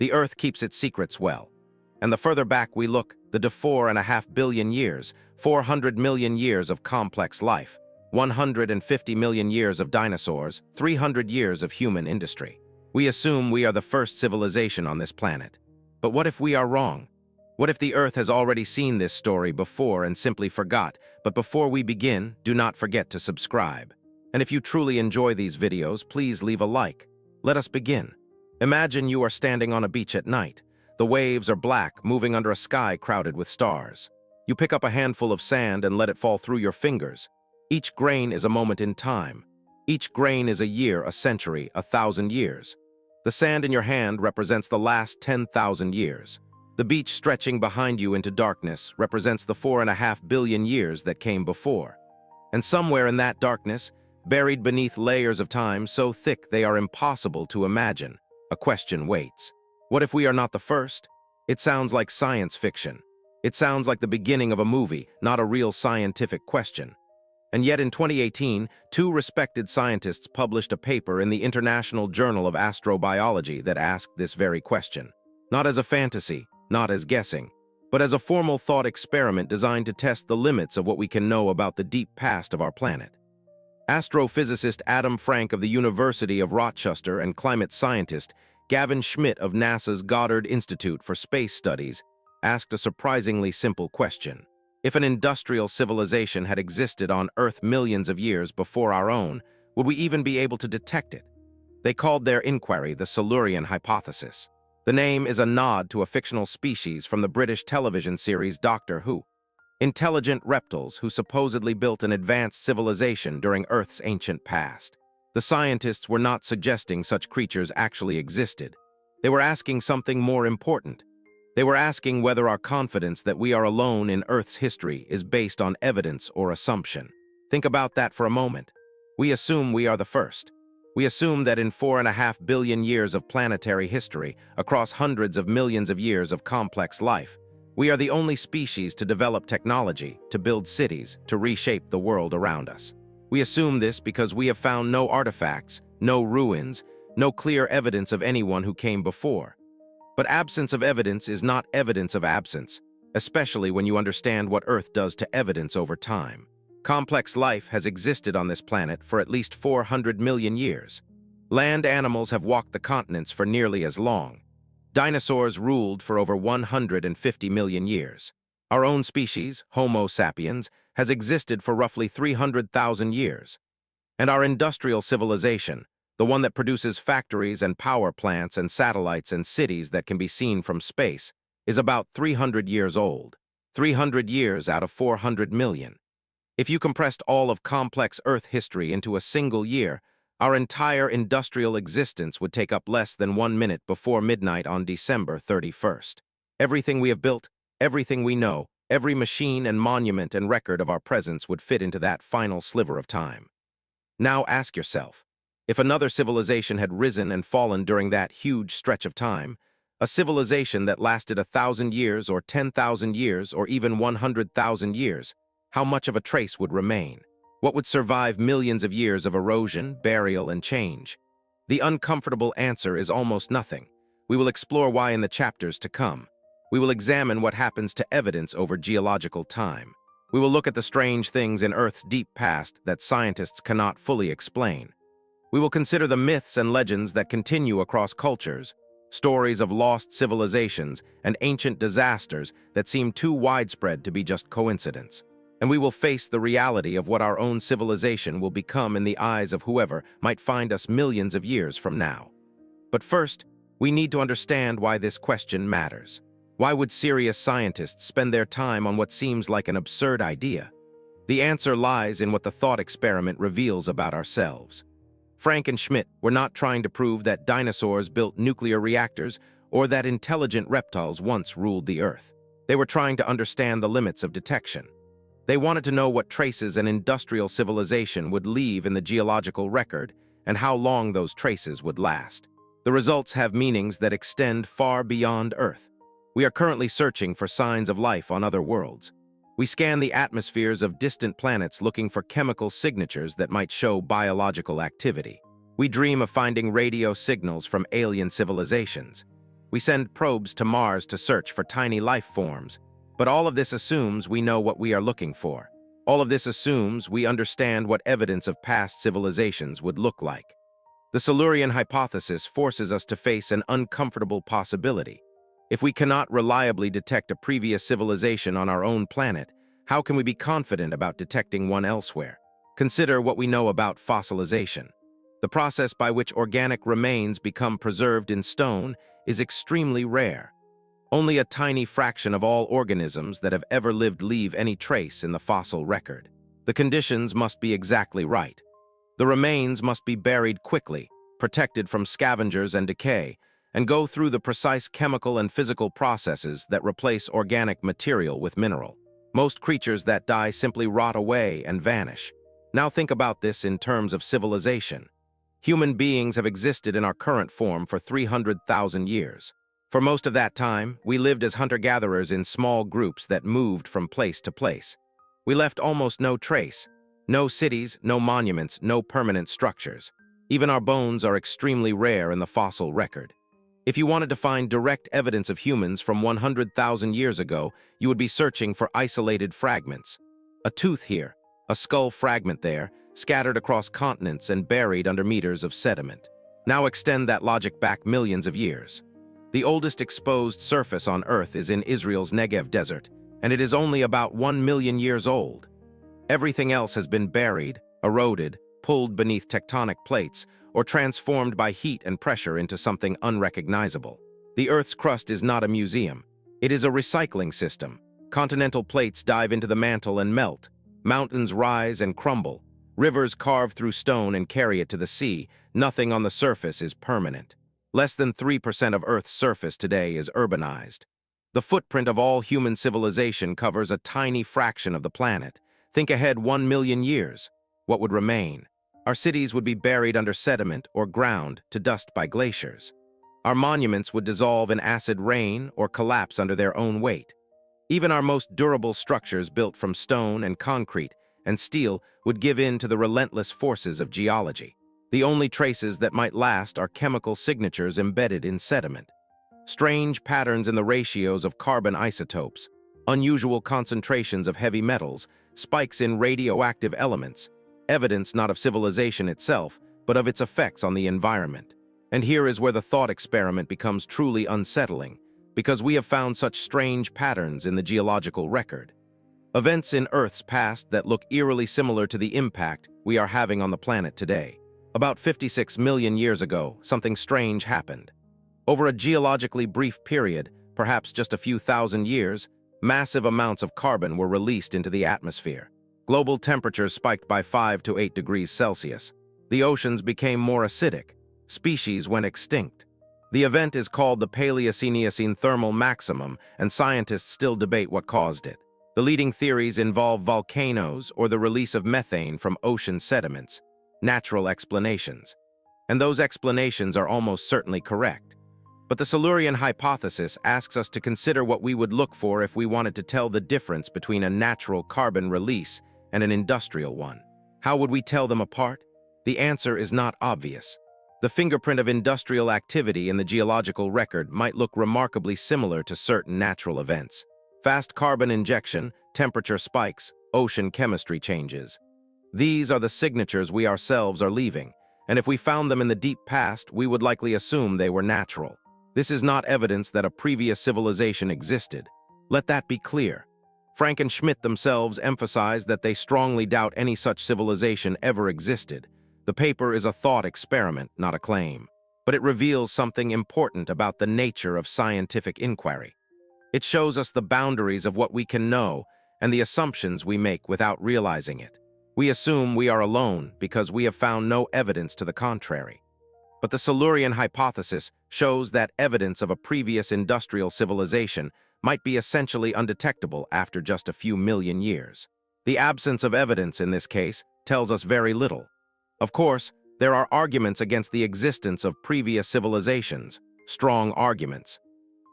The Earth keeps its secrets well. And the further back we look, the 4.5 billion years, 400 million years of complex life, 150 million years of dinosaurs, 300 years of human industry. We assume we are the first civilization on this planet. But what if we are wrong? What if the Earth has already seen this story before and simply forgot? But before we begin, do not forget to subscribe. And if you truly enjoy these videos, please leave a like. Let us begin. Imagine you are standing on a beach at night. The waves are black, moving under a sky crowded with stars. You pick up a handful of sand and let it fall through your fingers. Each grain is a moment in time. Each grain is a year, a century, 1,000 years. The sand in your hand represents the last 10,000 years. The beach stretching behind you into darkness represents the 4.5 billion years that came before. And somewhere in that darkness, buried beneath layers of time so thick they are impossible to imagine, a question waits. What if we are not the first? It sounds like science fiction. It sounds like the beginning of a movie, not a real scientific question. And yet in 2018, two respected scientists published a paper in the International Journal of Astrobiology that asked this very question. Not as a fantasy, not as guessing, but as a formal thought experiment designed to test the limits of what we can know about the deep past of our planet. Astrophysicist Adam Frank of the University of Rochester and climate scientist Gavin Schmidt of NASA's Goddard Institute for Space Studies asked a surprisingly simple question. If an industrial civilization had existed on Earth millions of years before our own, would we even be able to detect it? They called their inquiry the Silurian Hypothesis. The name is a nod to a fictional species from the British television series Doctor Who. Intelligent reptiles who supposedly built an advanced civilization during Earth's ancient past. The scientists were not suggesting such creatures actually existed. They were asking something more important. They were asking whether our confidence that we are alone in Earth's history is based on evidence or assumption. Think about that for a moment. We assume we are the first. We assume that in 4.5 billion years of planetary history, across hundreds of millions of years of complex life, we are the only species to develop technology, to build cities, to reshape the world around us. We assume this because we have found no artifacts, no ruins, no clear evidence of anyone who came before. But absence of evidence is not evidence of absence, especially when you understand what Earth does to evidence over time. Complex life has existed on this planet for at least 400 million years. Land animals have walked the continents for nearly as long. Dinosaurs ruled for over 150 million years. Our own species, Homo sapiens, has existed for roughly 300,000 years. And our industrial civilization, the one that produces factories and power plants and satellites and cities that can be seen from space, is about 300 years old. 300 years out of 400 million. If you compressed all of complex Earth history into a single year, our entire industrial existence would take up less than 1 minute before midnight on December 31st. Everything we have built, everything we know, every machine and monument and record of our presence would fit into that final sliver of time. Now ask yourself, if another civilization had risen and fallen during that huge stretch of time, a civilization that lasted 1,000 years or 10,000 years or even 100,000 years, how much of a trace would remain? What would survive millions of years of erosion, burial, and change? The uncomfortable answer is almost nothing. We will explore why in the chapters to come. We will examine what happens to evidence over geological time. We will look at the strange things in Earth's deep past that scientists cannot fully explain. We will consider the myths and legends that continue across cultures, stories of lost civilizations and ancient disasters that seem too widespread to be just coincidence. And we will face the reality of what our own civilization will become in the eyes of whoever might find us millions of years from now. But first, we need to understand why this question matters. Why would serious scientists spend their time on what seems like an absurd idea? The answer lies in what the thought experiment reveals about ourselves. Frank and Schmidt were not trying to prove that dinosaurs built nuclear reactors or that intelligent reptiles once ruled the Earth. They were trying to understand the limits of detection. They wanted to know what traces an industrial civilization would leave in the geological record and how long those traces would last. The results have meanings that extend far beyond Earth. We are currently searching for signs of life on other worlds. We scan the atmospheres of distant planets looking for chemical signatures that might show biological activity. We dream of finding radio signals from alien civilizations. We send probes to Mars to search for tiny life forms. But all of this assumes we know what we are looking for. All of this assumes we understand what evidence of past civilizations would look like. The Silurian hypothesis forces us to face an uncomfortable possibility. If we cannot reliably detect a previous civilization on our own planet, how can we be confident about detecting one elsewhere? Consider what we know about fossilization. The process by which organic remains become preserved in stone is extremely rare. Only a tiny fraction of all organisms that have ever lived leave any trace in the fossil record. The conditions must be exactly right. The remains must be buried quickly, protected from scavengers and decay, and go through the precise chemical and physical processes that replace organic material with mineral. Most creatures that die simply rot away and vanish. Now think about this in terms of civilization. Human beings have existed in our current form for 300,000 years. For most of that time, we lived as hunter-gatherers in small groups that moved from place to place. We left almost no trace. No cities, no monuments, no permanent structures. Even our bones are extremely rare in the fossil record. If you wanted to find direct evidence of humans from 100,000 years ago, you would be searching for isolated fragments. A tooth here, a skull fragment there, scattered across continents and buried under meters of sediment. Now extend that logic back millions of years. The oldest exposed surface on Earth is in Israel's Negev desert, and it is only about 1 million years old. Everything else has been buried, eroded, pulled beneath tectonic plates, or transformed by heat and pressure into something unrecognizable. The Earth's crust is not a museum. It is a recycling system. Continental plates dive into the mantle and melt. Mountains rise and crumble. Rivers carve through stone and carry it to the sea. Nothing on the surface is permanent. Less than 3% of Earth's surface today is urbanized. The footprint of all human civilization covers a tiny fraction of the planet. Think ahead 1 million years. What would remain? Our cities would be buried under sediment or ground to dust by glaciers. Our monuments would dissolve in acid rain or collapse under their own weight. Even our most durable structures built from stone and concrete and steel would give in to the relentless forces of geology. The only traces that might last are chemical signatures embedded in sediment. Strange patterns in the ratios of carbon isotopes, unusual concentrations of heavy metals, spikes in radioactive elements, evidence not of civilization itself, but of its effects on the environment. And here is where the thought experiment becomes truly unsettling, because we have found such strange patterns in the geological record. Events in Earth's past that look eerily similar to the impact we are having on the planet today. About 56 million years ago, something strange happened. Over a geologically brief period, perhaps just a few thousand years, massive amounts of carbon were released into the atmosphere. Global temperatures spiked by 5 to 8 degrees Celsius. The oceans became more acidic. Species went extinct. The event is called the Paleocene-Eocene thermal maximum, and scientists still debate what caused it. The leading theories involve volcanoes or the release of methane from ocean sediments. Natural explanations. And those explanations are almost certainly correct. But the Silurian hypothesis asks us to consider what we would look for if we wanted to tell the difference between a natural carbon release and an industrial one. How would we tell them apart? The answer is not obvious. The fingerprint of industrial activity in the geological record might look remarkably similar to certain natural events. Fast carbon injection, temperature spikes, ocean chemistry changes. These are the signatures we ourselves are leaving, and if we found them in the deep past, we would likely assume they were natural. This is not evidence that a previous civilization existed. Let that be clear. Frank and Schmidt themselves emphasize that they strongly doubt any such civilization ever existed. The paper is a thought experiment, not a claim. But it reveals something important about the nature of scientific inquiry. It shows us the boundaries of what we can know and the assumptions we make without realizing it. We assume we are alone because we have found no evidence to the contrary. But the Silurian hypothesis shows that evidence of a previous industrial civilization might be essentially undetectable after just a few million years. The absence of evidence in this case tells us very little. Of course, there are arguments against the existence of previous civilizations, strong arguments.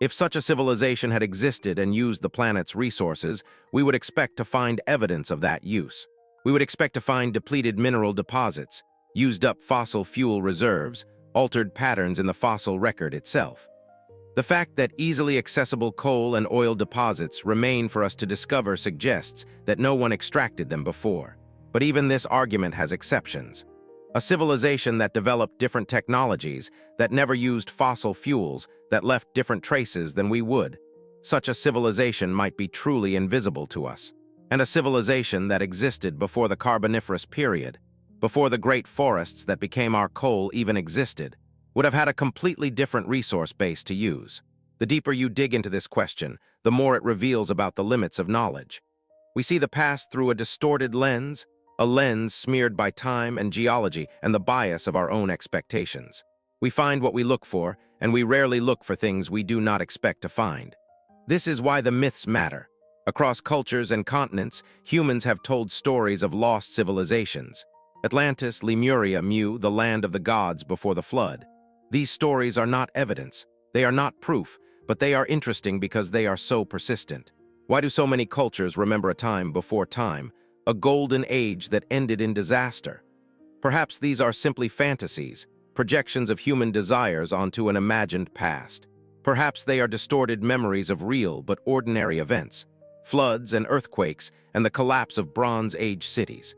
If such a civilization had existed and used the planet's resources, we would expect to find evidence of that use. We would expect to find depleted mineral deposits, used up fossil fuel reserves, altered patterns in the fossil record itself. The fact that easily accessible coal and oil deposits remain for us to discover suggests that no one extracted them before. But even this argument has exceptions. A civilization that developed different technologies, that never used fossil fuels, that left different traces than we would. Such a civilization might be truly invisible to us. And a civilization that existed before the Carboniferous period, before the great forests that became our coal even existed, would have had a completely different resource base to use. The deeper you dig into this question, the more it reveals about the limits of knowledge. We see the past through a distorted lens, a lens smeared by time and geology and the bias of our own expectations. We find what we look for, and we rarely look for things we do not expect to find. This is why the myths matter. Across cultures and continents, humans have told stories of lost civilizations. Atlantis, Lemuria, Mu, the land of the gods before the flood. These stories are not evidence, they are not proof, but they are interesting because they are so persistent. Why do so many cultures remember a time before time, a golden age that ended in disaster? Perhaps these are simply fantasies, projections of human desires onto an imagined past. Perhaps they are distorted memories of real but ordinary events, floods and earthquakes and the collapse of Bronze Age cities.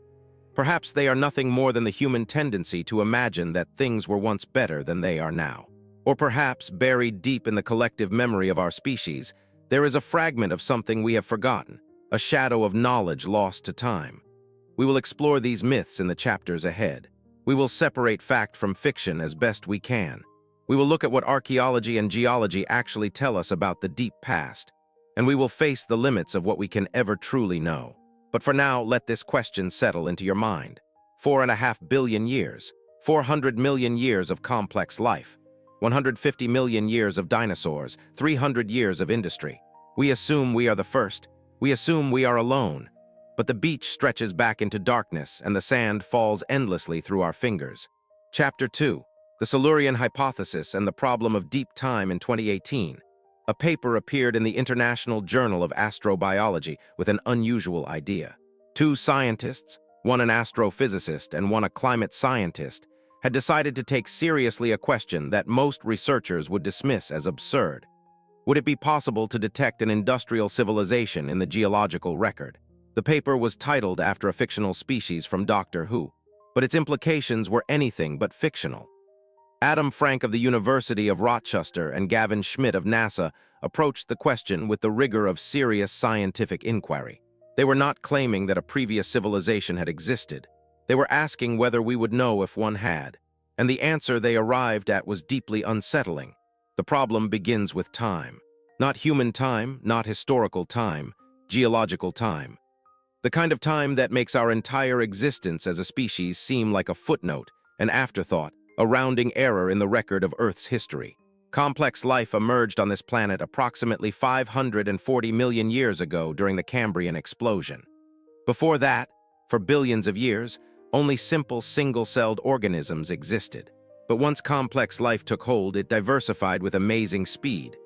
Perhaps they are nothing more than the human tendency to imagine that things were once better than they are now. Or perhaps, buried deep in the collective memory of our species, there is a fragment of something we have forgotten, a shadow of knowledge lost to time. We will explore these myths in the chapters ahead. We will separate fact from fiction as best we can. We will look at what archaeology and geology actually tell us about the deep past, and we will face the limits of what we can ever truly know. But for now, let this question settle into your mind. 4.5 billion years, 400 million years of complex life, 150 million years of dinosaurs, 300 years of industry. We assume we are the first. We assume we are alone. But the beach stretches back into darkness and the sand falls endlessly through our fingers. Chapter 2. The Silurian Hypothesis and the Problem of Deep Time in 2018. A paper appeared in the International Journal of Astrobiology with an unusual idea. Two scientists, one an astrophysicist and one a climate scientist, had decided to take seriously a question that most researchers would dismiss as absurd. Would it be possible to detect an industrial civilization in the geological record? The paper was titled after a fictional species from Doctor Who, but its implications were anything but fictional. Adam Frank of the University of Rochester and Gavin Schmidt of NASA approached the question with the rigor of serious scientific inquiry. They were not claiming that a previous civilization had existed. They were asking whether we would know if one had. And the answer they arrived at was deeply unsettling. The problem begins with time. Not human time, not historical time, geological time. The kind of time that makes our entire existence as a species seem like a footnote, an afterthought, a rounding error in the record of Earth's history. Complex life emerged on this planet approximately 540 million years ago during the Cambrian explosion. Before that, for billions of years, only simple single-celled organisms existed. But once complex life took hold, it diversified with amazing speed.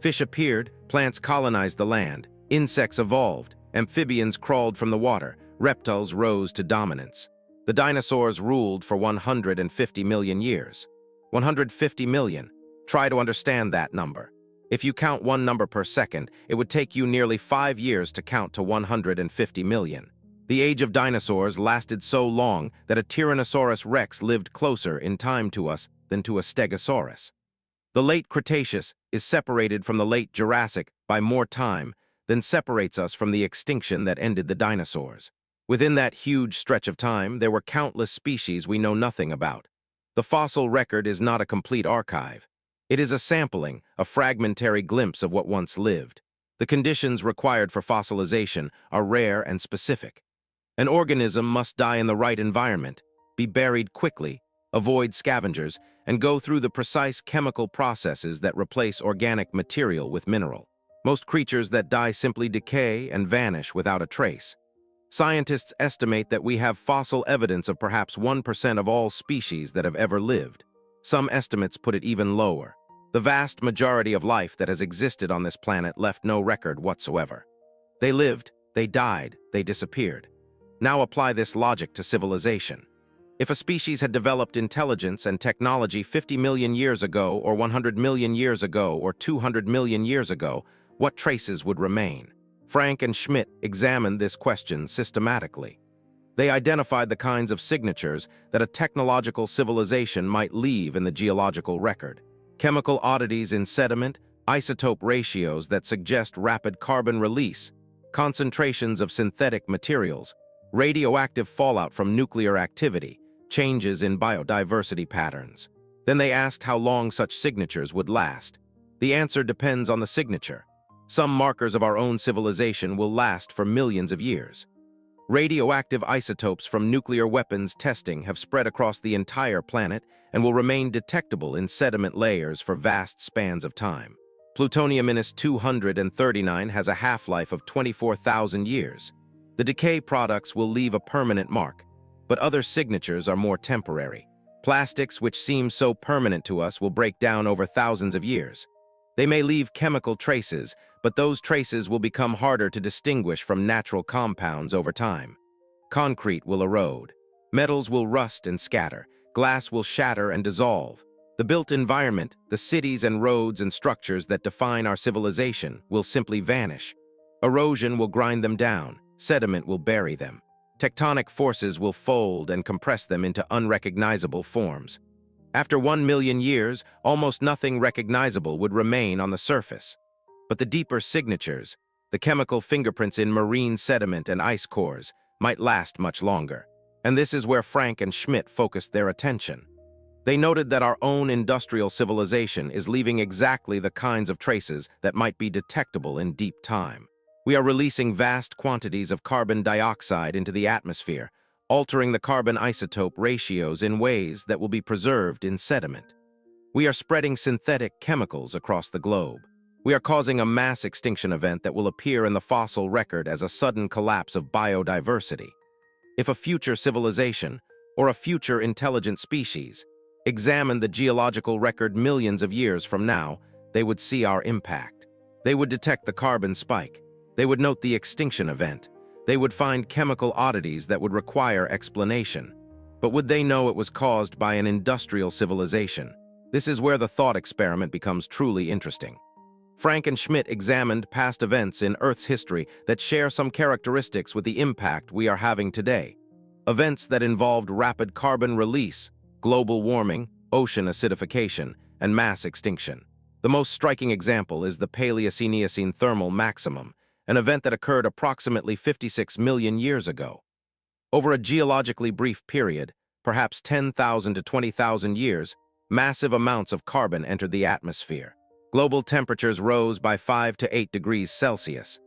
Fish appeared, plants colonized the land, insects evolved, amphibians crawled from the water, reptiles rose to dominance. The dinosaurs ruled for 150 million years. 150 million. Try to understand that number. If you count one number per second, it would take you nearly 5 years to count to 150 million. The age of dinosaurs lasted so long that a Tyrannosaurus rex lived closer in time to us than to a Stegosaurus. The late Cretaceous is separated from the late Jurassic by more time than separates us from the extinction that ended the dinosaurs. Within that huge stretch of time, there were countless species we know nothing about. The fossil record is not a complete archive. It is a sampling, a fragmentary glimpse of what once lived. The conditions required for fossilization are rare and specific. An organism must die in the right environment, be buried quickly, avoid scavengers, and go through the precise chemical processes that replace organic material with mineral. Most creatures that die simply decay and vanish without a trace. Scientists estimate that we have fossil evidence of perhaps 1% of all species that have ever lived. Some estimates put it even lower. The vast majority of life that has existed on this planet left no record whatsoever. They lived, they died, they disappeared. Now apply this logic to civilization. If a species had developed intelligence and technology 50 million years ago, or 100 million years ago, or 200 million years ago, what traces would remain? Frank and Schmidt examined this question systematically. They identified the kinds of signatures that a technological civilization might leave in the geological record. Chemical oddities in sediment, isotope ratios that suggest rapid carbon release, concentrations of synthetic materials, radioactive fallout from nuclear activity, changes in biodiversity patterns. Then they asked how long such signatures would last. The answer depends on the signature. Some markers of our own civilization will last for millions of years. Radioactive isotopes from nuclear weapons testing have spread across the entire planet and will remain detectable in sediment layers for vast spans of time. Plutonium-239 has a half-life of 24,000 years. The decay products will leave a permanent mark, but other signatures are more temporary. Plastics, which seem so permanent to us, will break down over thousands of years. They may leave chemical traces, but those traces will become harder to distinguish from natural compounds over time. Concrete will erode. Metals will rust and scatter. Glass will shatter and dissolve. The built environment, the cities and roads and structures that define our civilization, will simply vanish. Erosion will grind them down. Sediment will bury them. Tectonic forces will fold and compress them into unrecognizable forms. After 1 million years, almost nothing recognizable would remain on the surface. But the deeper signatures, the chemical fingerprints in marine sediment and ice cores, might last much longer. And this is where Frank and Schmidt focused their attention. They noted that our own industrial civilization is leaving exactly the kinds of traces that might be detectable in deep time. We are releasing vast quantities of carbon dioxide into the atmosphere, altering the carbon isotope ratios in ways that will be preserved in sediment. We are spreading synthetic chemicals across the globe. We are causing a mass extinction event that will appear in the fossil record as a sudden collapse of biodiversity. If a future civilization, or a future intelligent species, examined the geological record millions of years from now, they would see our impact. They would detect the carbon spike. They would note the extinction event. They would find chemical oddities that would require explanation. But would they know it was caused by an industrial civilization? This is where the thought experiment becomes truly interesting. Frank and Schmidt examined past events in Earth's history that share some characteristics with the impact we are having today. Events that involved rapid carbon release, global warming, ocean acidification, and mass extinction. The most striking example is the Paleocene-Eocene thermal maximum, an event that occurred approximately 56 million years ago. Over a geologically brief period, perhaps 10,000 to 20,000 years, massive amounts of carbon entered the atmosphere. Global temperatures rose by 5 to 8 degrees Celsius.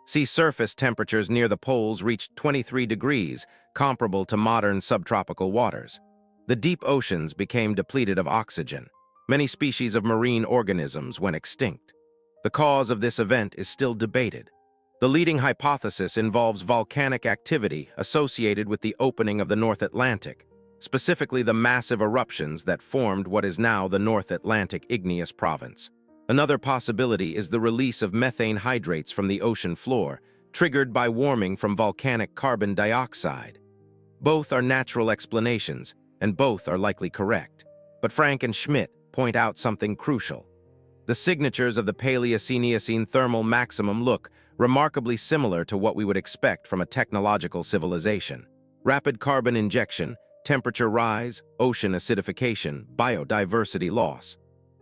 Sea surface temperatures near the poles reached 23 degrees, comparable to modern subtropical waters. The deep oceans became depleted of oxygen. Many species of marine organisms went extinct. The cause of this event is still debated. The leading hypothesis involves volcanic activity associated with the opening of the North Atlantic, specifically the massive eruptions that formed what is now the North Atlantic Igneous Province. Another possibility is the release of methane hydrates from the ocean floor, triggered by warming from volcanic carbon dioxide. Both are natural explanations, and both are likely correct. But Frank and Schmidt point out something crucial. The signatures of the Paleocene-Eocene thermal maximum look remarkably similar to what we would expect from a technological civilization. Rapid carbon injection, temperature rise, ocean acidification, biodiversity loss.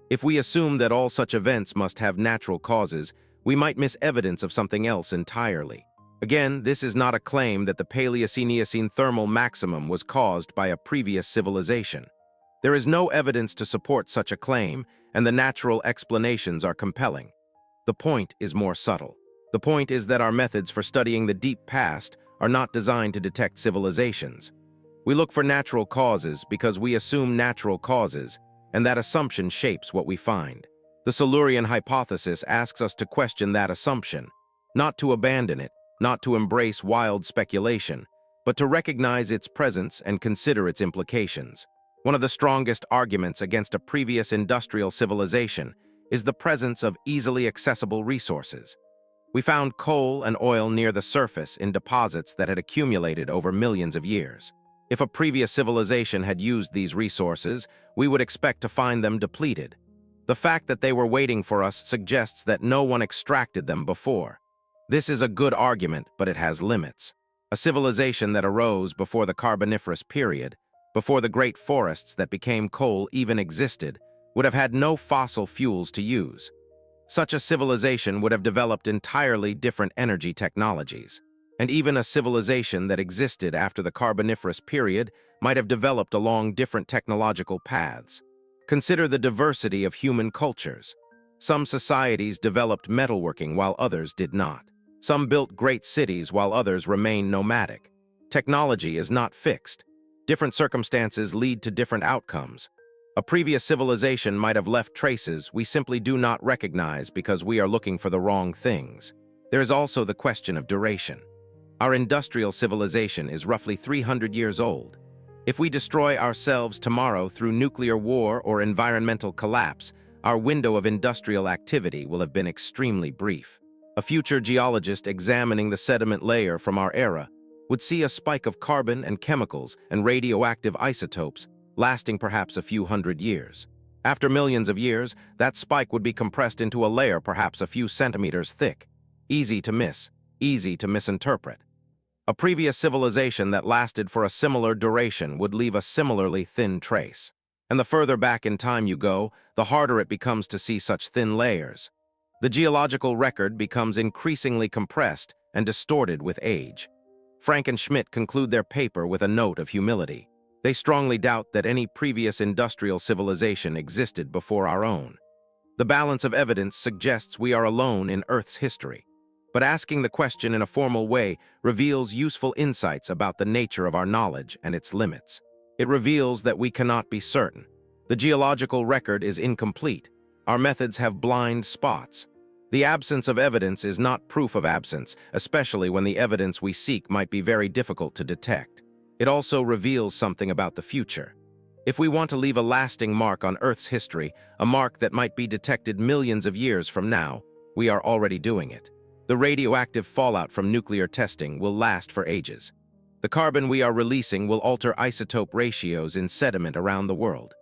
If we assume that all such events must have natural causes, we might miss evidence of something else entirely. Again, this is not a claim that the Paleocene-Eocene thermal maximum was caused by a previous civilization. There is no evidence to support such a claim, and the natural explanations are compelling. The point is more subtle. The point is that our methods for studying the deep past are not designed to detect civilizations. We look for natural causes because we assume natural causes, and that assumption shapes what we find. The Silurian Hypothesis asks us to question that assumption, not to abandon it, not to embrace wild speculation, but to recognize its presence and consider its implications. One of the strongest arguments against a previous industrial civilization is the presence of easily accessible resources. We found coal and oil near the surface in deposits that had accumulated over millions of years. If a previous civilization had used these resources, we would expect to find them depleted. The fact that they were waiting for us suggests that no one extracted them before. This is a good argument, but it has limits. A civilization that arose before the Carboniferous period, before the great forests that became coal even existed, would have had no fossil fuels to use. Such a civilization would have developed entirely different energy technologies. And even a civilization that existed after the Carboniferous period might have developed along different technological paths. Consider the diversity of human cultures. Some societies developed metalworking while others did not. Some built great cities while others remained nomadic. Technology is not fixed. Different circumstances lead to different outcomes. A previous civilization might have left traces we simply do not recognize because we are looking for the wrong things. There is also the question of duration. Our industrial civilization is roughly 300 years old. If we destroy ourselves tomorrow through nuclear war or environmental collapse, our window of industrial activity will have been extremely brief. A future geologist examining the sediment layer from our era would see a spike of carbon and chemicals and radioactive isotopes lasting perhaps a few hundred years. After millions of years, that spike would be compressed into a layer perhaps a few centimeters thick. Easy to miss, easy to misinterpret. A previous civilization that lasted for a similar duration would leave a similarly thin trace. And the further back in time you go, the harder it becomes to see such thin layers. The geological record becomes increasingly compressed and distorted with age. Frank and Schmidt conclude their paper with a note of humility. They strongly doubt that any previous industrial civilization existed before our own. The balance of evidence suggests we are alone in Earth's history. But asking the question in a formal way reveals useful insights about the nature of our knowledge and its limits. It reveals that we cannot be certain. The geological record is incomplete. Our methods have blind spots. The absence of evidence is not proof of absence, especially when the evidence we seek might be very difficult to detect. It also reveals something about the future. If we want to leave a lasting mark on Earth's history, a mark that might be detected millions of years from now, we are already doing it. The radioactive fallout from nuclear testing will last for ages. The carbon we are releasing will alter isotope ratios in sediment around the world.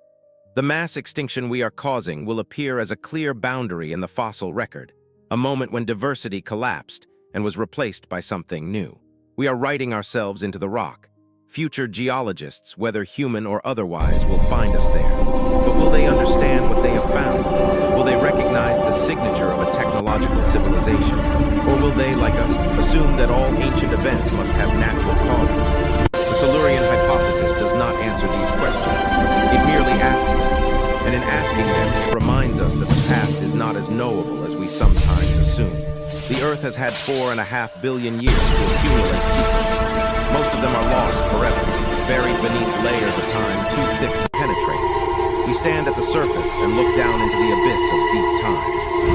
The mass extinction we are causing will appear as a clear boundary in the fossil record, a moment when diversity collapsed and was replaced by something new. We are writing ourselves into the rock. Future geologists, whether human or otherwise, will find us there. But will they understand what they have found? Will they recognize the signature of a technological civilization? Or will they, like us, assume that all ancient events must have natural causes? The Silurian Hypothesis does not answer these questions. It merely asks them. And in asking them, it reminds us that the past is not as knowable as we sometimes assume. The Earth has had 4.5 billion years to accumulate secrets. Most of them are lost forever, buried beneath layers of time too thick to penetrate. We stand at the surface and look down into the abyss of deep time.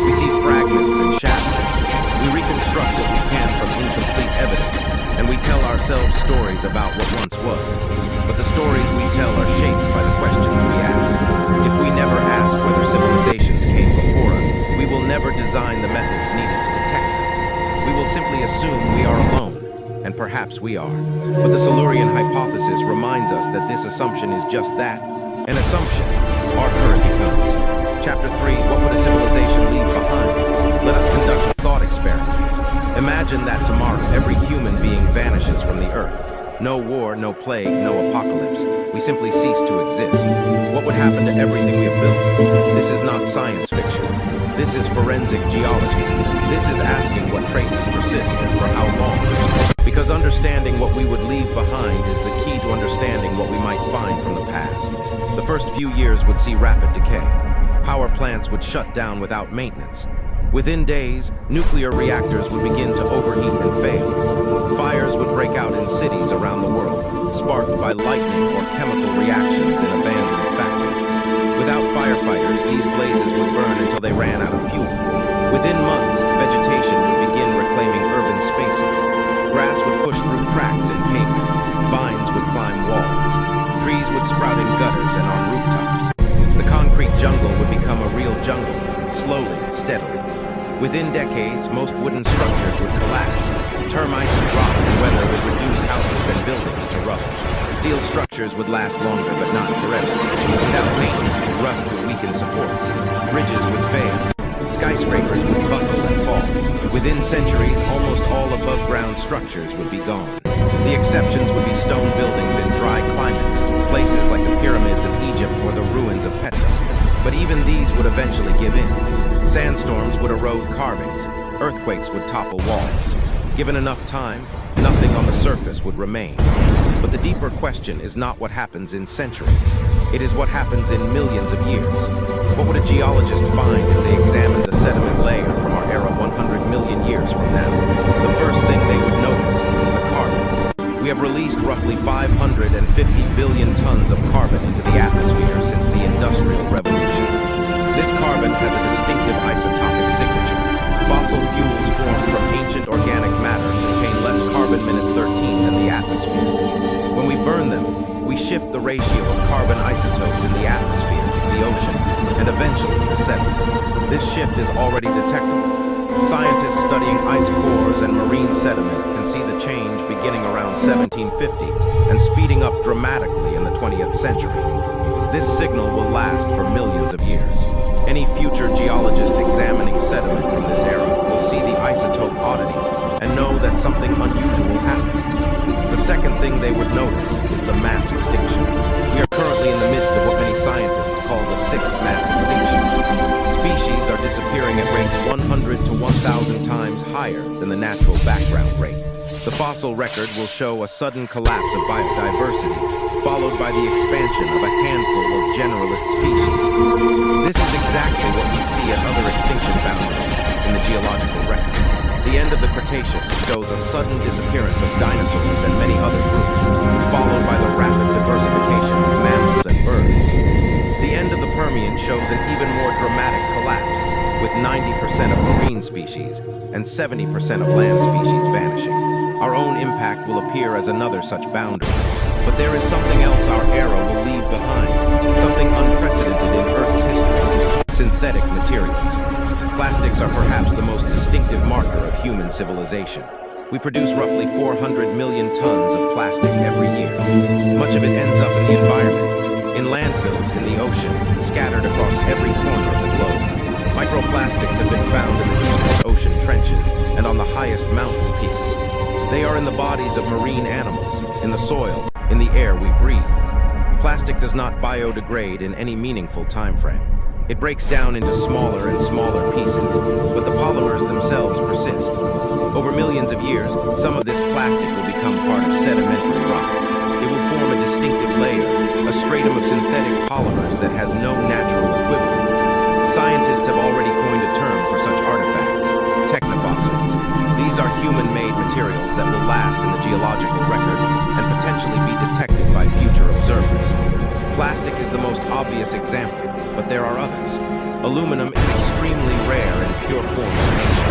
We see fragments and shadows. We reconstruct what we can from incomplete evidence, and we tell ourselves stories about what once was. But the stories we tell are shaped by the questions we ask. If we never ask whether civilizations came before us, we will never design the methods needed to detect them. We will simply assume we are alone. And perhaps we are. But the Silurian Hypothesis reminds us that this assumption is just that, an assumption. Our turn becomes. Chapter 3, what would a civilization leave behind? Let us conduct a thought experiment. Imagine that tomorrow every human being vanishes from the Earth. No war, no plague, no apocalypse. We simply cease to exist. What would happen to everything we have built? This is not science fiction. This is forensic geology. This is asking what traces persist and for how long. Because understanding what we would leave behind is the key to understanding what we might find from the past. The first few years would see rapid decay. Power plants would shut down without maintenance. Within days, nuclear reactors would begin to overheat and fail. Fires would break out in cities around the world, sparked by lightning or chemical reactions in abandoned factories. Without firefighters, these blazes would burn until they ran out of fuel. Within months, vegetation would begin reclaiming urban spaces. Grass would push through cracks in pavement. Vines would climb walls. Trees would sprout in gutters and on rooftops. The concrete jungle would become a real jungle, slowly, steadily. Within decades, most wooden structures would collapse. Termites, rot, and weather would reduce houses and buildings to rubble. Steel structures would last longer, but not forever. Without maintenance, rust would weaken supports. Bridges would fail. Skyscrapers would buckle and fall. Within centuries, almost all above-ground structures would be gone. The exceptions would be stone buildings in dry climates, places like the pyramids of Egypt or the ruins of Petra. But even these would eventually give in. Sandstorms would erode carvings. Earthquakes would topple walls. Given enough time, nothing on the surface would remain. But the deeper question is not what happens in centuries. It is what happens in millions of years. What would a geologist find if they examined the sediment layer from our era 100 million years from now? The first thing they would notice is the carbon. We have released roughly 550 billion tons of carbon into the atmosphere since the Industrial Revolution. This carbon has a distinctive isotopic signature. Fossil fuels formed from ancient organic matter contain less carbon-13 than the atmosphere. When we burn them, we shift the ratio of carbon isotopes in the atmosphere, the ocean, and eventually the sediment. This shift is already detectable. Scientists studying ice cores and marine sediment can see the change beginning around 1750 and speeding up dramatically in the 20th century. This signal will last for millions of years. Any future geologist examining sediment from this era will see the isotope oddity and know that something unusual happened. The second thing they would notice is the mass extinction. We are currently in the midst of what many scientists call the sixth mass extinction. Species are disappearing at rates 100 to 1,000 times higher than the natural background rate. The fossil record will show a sudden collapse of biodiversity, followed by the expansion of a handful of generalist species. This is exactly what we see at other extinction boundaries in the geological record. The end of the Cretaceous shows a sudden disappearance of dinosaurs and many other groups, followed by the rapid diversification of mammals and birds. The end of the Permian shows an even more dramatic collapse, with 90% of marine species and 70% of land species vanishing. Our own impact will appear as another such boundary. But there is something else our era will leave behind, something unprecedented in Earth's history: synthetic materials. Plastics are perhaps the most distinctive marker of human civilization. We produce roughly 400 million tons of plastic every year. Much of it ends up in the environment, in landfills, in the ocean, scattered across every corner of the globe. Microplastics have been found in the deepest ocean trenches and on the highest mountain peaks. They are in the bodies of marine animals, in the soil, in the air we breathe. Plastic does not biodegrade in any meaningful time frame. It breaks down into smaller and smaller pieces, but the polymers themselves persist. Over millions of years, some of this plastic will become part of sedimentary rock. It will form a distinctive layer, a stratum of synthetic polymers that has no natural equivalent. Scientists have already coined a term for such artifacts: technofossils. These are human-made materials that will last in the geological record and potentially be detected by future observers. Plastic is the most obvious example, but there are others. Aluminum is extremely rare in pure form in nature.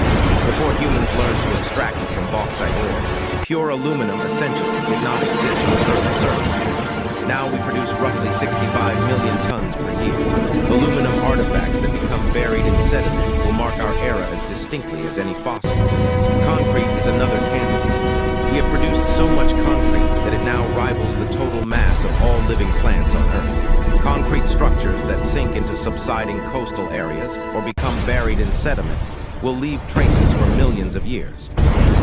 Before humans learned to extract it from bauxite ore, pure aluminum essentially did not exist on Earth's surface. Now we produce roughly 65 million tons per year. Aluminum artifacts that become buried in sediment will mark our era as distinctly as any fossil. Concrete is another candidate. We have produced so much concrete that it now rivals the total mass of all living plants on Earth. Concrete structures that sink into subsiding coastal areas or become buried in sediment will leave traces for millions of years.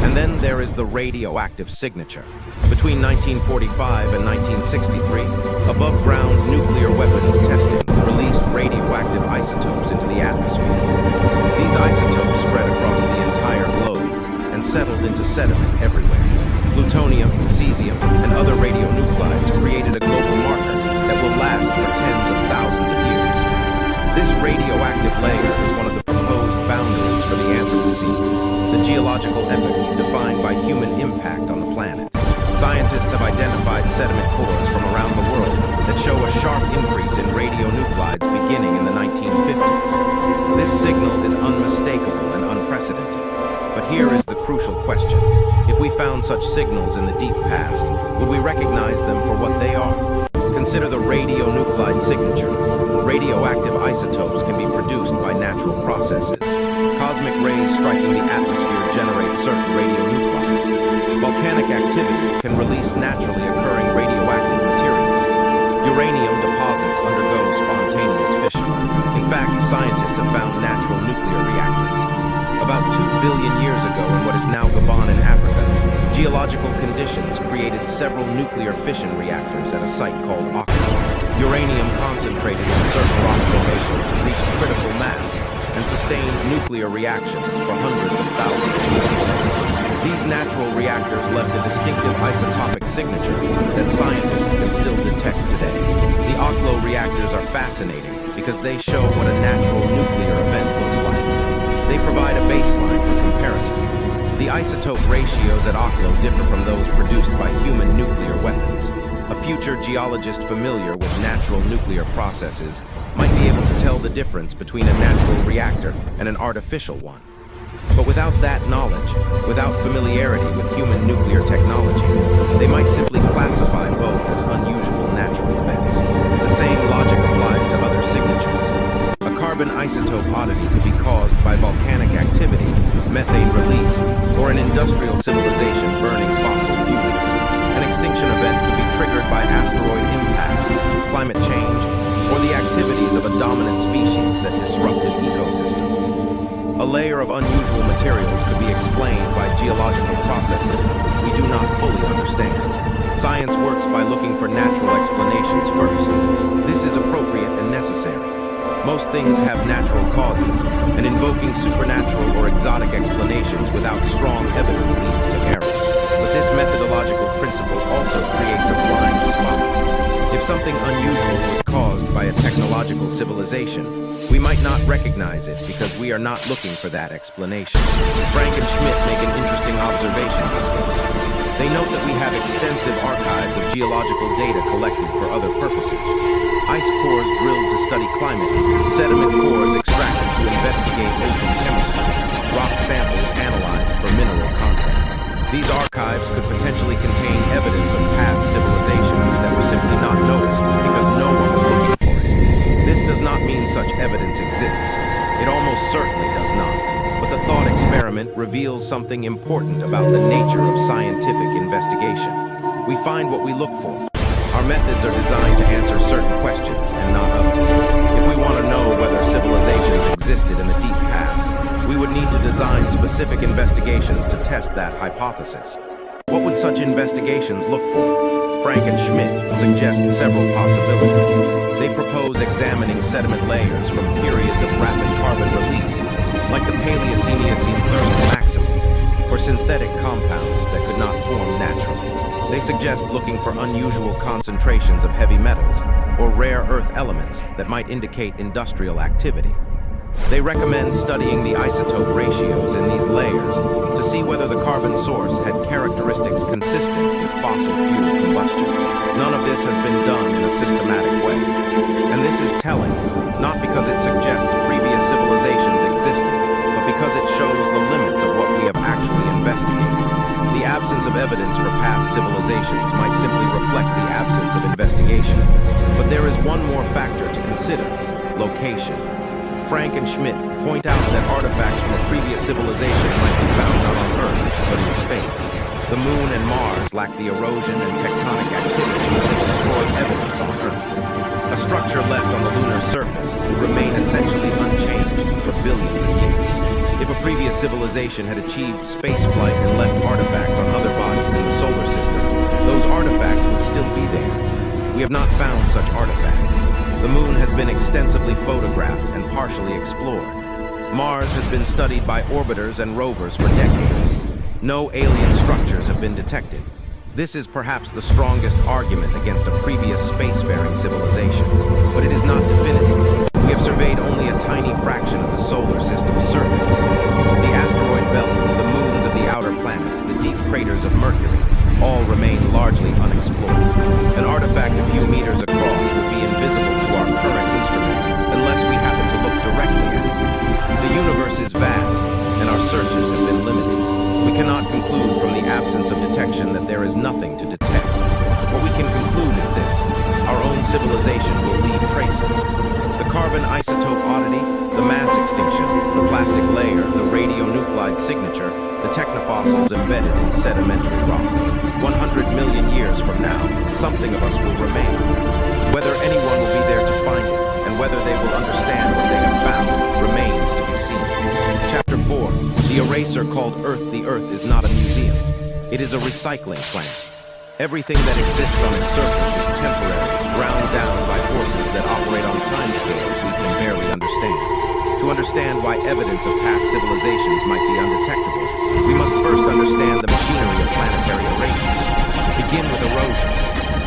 And then there is the radioactive signature. Between 1945 and 1963, above-ground nuclear weapons testing released radioactive isotopes into the atmosphere. These isotopes spread across the entire globe and settled into sediment everywhere. Plutonium, cesium, and other radionuclides created a global marker that will last for tens of thousands of years. This radioactive layer is one of the proposed boundaries for the Anthropocene, the geological epoch defined by human impact on the planet. Scientists have identified sediment cores from around the world that show a sharp increase in radionuclides beginning in the 1950s. This signal is unmistakable and unprecedented. But here is the crucial question. If we found such signals in the deep past, would we recognize them for what they are? Consider the radionuclide signature. Radioactive isotopes can be produced by natural processes. Cosmic rays striking the atmosphere generate certain radionuclides. Volcanic activity can release naturally occurring radioactive uranium deposits undergo spontaneous fission. In fact, scientists have found natural nuclear reactors. About 2 billion years ago in what is now Gabon in Africa, geological conditions created several nuclear fission reactors at a site called Aklo. Uranium concentrated in certain rock formations reached critical mass and sustained nuclear reactions for hundreds of thousands of years. These natural reactors left a distinctive isotopic signature that scientists can still detect today. The Aklo reactors are fascinating because they show what a natural nuclear event looks like. They provide a baseline for comparison. The isotope ratios at Aklo differ from those produced by human nuclear weapons. A future geologist familiar with natural nuclear processes might be able to tell the difference between a natural reactor and an artificial one. But without that knowledge, without familiarity with human nuclear technology, they might simply classify both as unusual natural events. The same logic applies to other signatures. A carbon isotope oddity could be caused by volcanic activity, methane release, or an industrial civilization burning fossil fuels. An extinction event could be triggered by asteroid impact, climate change, or the activities of a dominant species that disrupted ecosystems. A layer of unusual materials could be explained by geological processes we do not fully understand. Science works by looking for natural explanations first. This is appropriate and necessary. Most things have natural causes, and invoking supernatural or exotic explanations without strong evidence leads to error. But this methodological principle also creates a blind spot. If something unusual was caused by a technological civilization, we might not recognize it because we are not looking for that explanation. Frank and Schmidt make an interesting observation about this. They note that we have extensive archives of geological data collected for other purposes. Ice cores drilled to study climate, sediment cores extracted to investigate ocean chemistry, rock samples analyzed for mineral content. These archives could potentially contain evidence of past civilizations that were simply not noticed because no one was looking for it. This does not mean such evidence exists. It almost certainly does not. But the thought experiment reveals something important about the nature of scientific investigation. We find what we look for. Our methods are designed to answer certain questions and not others. If we want to know whether civilizations existed in the deep past, we would need to design specific investigations to test that hypothesis. What would such investigations look for? Frank and Schmidt suggest several possibilities. They propose examining sediment layers from periods of rapid carbon release, like the Paleocene-Eocene thermal maximum, or synthetic compounds that could not form naturally. They suggest looking for unusual concentrations of heavy metals or rare earth elements that might indicate industrial activity. They recommend studying the isotope ratios in these layers to see whether the carbon source had characteristics consistent with fossil fuel combustion. None of this has been done in a systematic way. And this is telling, not because it suggests previous civilizations existed, but because it shows the limits of what we have actually investigated. The absence of evidence for past civilizations might simply reflect the absence of investigation. But there is one more factor to consider: location. Frank and Schmidt point out that artifacts from a previous civilization might be found not on Earth, but in space. The Moon and Mars lack the erosion and tectonic activity that destroy evidence on Earth. A structure left on the lunar surface would remain essentially unchanged for billions of years. If a previous civilization had achieved spaceflight and left artifacts on other bodies in the solar system, those artifacts would still be there. We have not found such artifacts. The Moon has been extensively photographed and partially explored. Mars has been studied by orbiters and rovers for decades. No alien structures have been detected. This is perhaps the strongest argument against a previous spacefaring civilization, but it is not definitive. We have surveyed only a tiny fraction of the solar system's surface. The asteroid belt, the moons of the outer planets, the deep craters of Mercury, all remain largely unexplored. An artifact a few meters across would be invisible to our current instruments unless we happen to look directly at it. The universe is vast, and our searches have been limited. We cannot conclude from the absence of detection that there is nothing to detect. What we can conclude is this: our own civilization will leave traces. The carbon isotope oddity, the mass extinction, the plastic layer, the radionuclide signature, the technophosphate fossils embedded in sedimentary rock. 100 million years from now, something of us will remain. Whether anyone will be there to find it, and whether they will understand what they have found, remains to be seen. Chapter 4. The eraser called Earth. The Earth is not a museum. It is a recycling plant. Everything that exists on its surface is temporary, ground down by forces that operate on timescales we can barely understand. To understand why evidence of past civilizations might be undetectable, we must first understand the machinery of planetary erosion. Begin with erosion.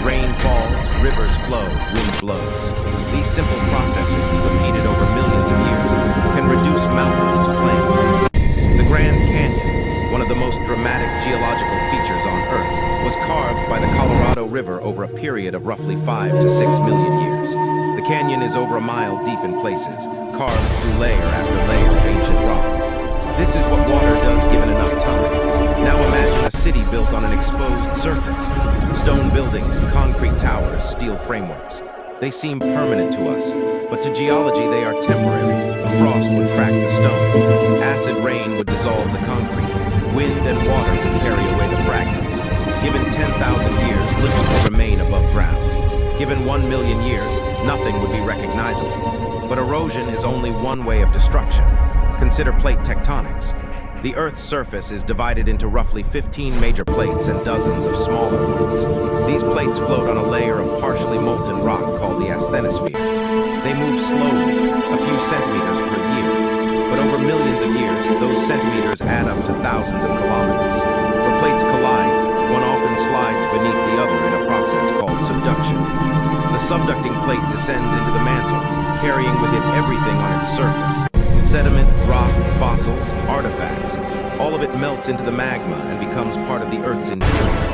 Rain falls, rivers flow, wind blows. These simple processes, repeated over millions of years, can reduce mountains to plains. The Grand Canyon, one of the most dramatic geological features on Earth, was carved by the Colorado River over a period of roughly 5 to 6 million years. The canyon is over a mile deep in places, carved through layer after layer of ancient rock. This is what water does given enough time. Now imagine a city built on an exposed surface. Stone buildings, concrete towers, steel frameworks. They seem permanent to us, but to geology they are temporary. A frost would crack the stone. Acid rain would dissolve the concrete. Wind and water would carry away the fragments. Given 10,000 years, little would remain above ground. Given 1 million years, nothing would be recognizable. But erosion is only one way of destruction. Consider plate tectonics. The Earth's surface is divided into roughly 15 major plates and dozens of smaller ones. These plates float on a layer of partially molten rock called the asthenosphere. They move slowly, a few centimeters per year. But over millions of years, those centimeters add up to thousands of kilometers. Where plates collide, one often slides beneath the other in a process called subduction. The subducting plate descends into the mantle, carrying with it everything on its surface. Sediment, rock, fossils, artifacts, all of it melts into the magma and becomes part of the Earth's interior.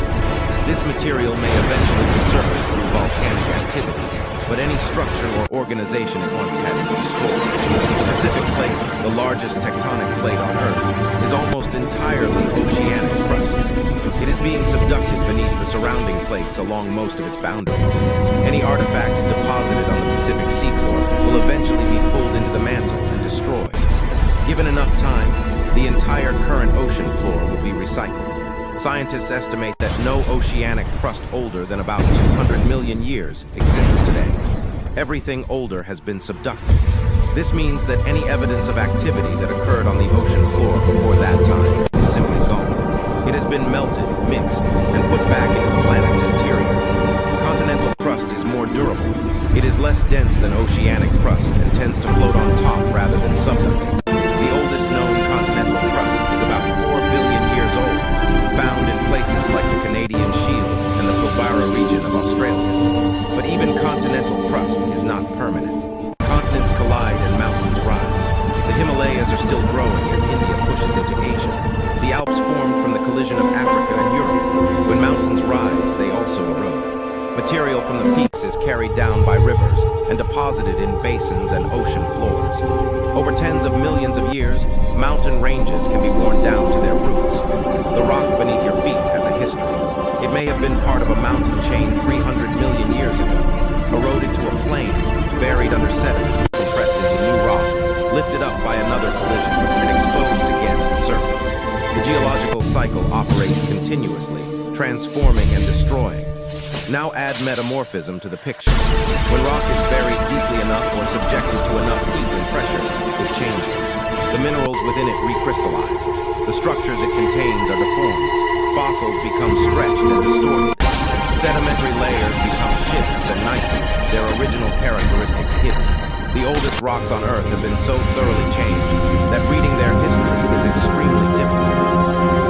This material may eventually resurface through volcanic activity, but any structure or organization it once had is destroyed. The Pacific Plate, the largest tectonic plate on Earth, is almost entirely oceanic crust. It is being subducted beneath the surrounding plates along most of its boundaries. Any artifacts deposited on the Pacific seafloor will eventually be pulled into the mantle and destroyed. Given enough time, the entire current ocean floor will be recycled. Scientists estimate that no oceanic crust older than about 200 million years exists today. Everything older has been subducted. This means that any evidence of activity that occurred on the ocean floor before that time is simply gone. It has been melted, mixed, and put back into the planet's interior. Continental crust is more durable. It is less dense than oceanic crust and tends to float on top rather than subducting. The oldest known continental crust is about 4 billion years old, found in places like the Canadian Shield and the Pilbara region of Australia. But even continental crust is not permanent. Continents collide and mountains rise. The Himalayas are still growing as India pushes into Asia. The Alps formed from the collision of Africa and Europe. When mountains rise, they also erode. Material from the peaks is carried down by rivers and deposited in basins and ocean floors. Over tens of millions of years, mountain ranges can be worn down to their roots. The rock beneath your feet has a history. It may have been part of a mountain chain 300 million years ago, eroded to a plain, buried under sediment, compressed into new rock, lifted up by another collision, and exposed again at the surface. The geological cycle operates continuously, transforming and destroying. Now add metamorphism to the picture. When rock is buried deeply enough or subjected to enough heat and pressure, it changes. The minerals within it recrystallize. The structures it contains are deformed. Fossils become stretched and distorted. Sedimentary layers become schists and gneisses, their original characteristics hidden. The oldest rocks on Earth have been so thoroughly changed that reading their history is extremely difficult.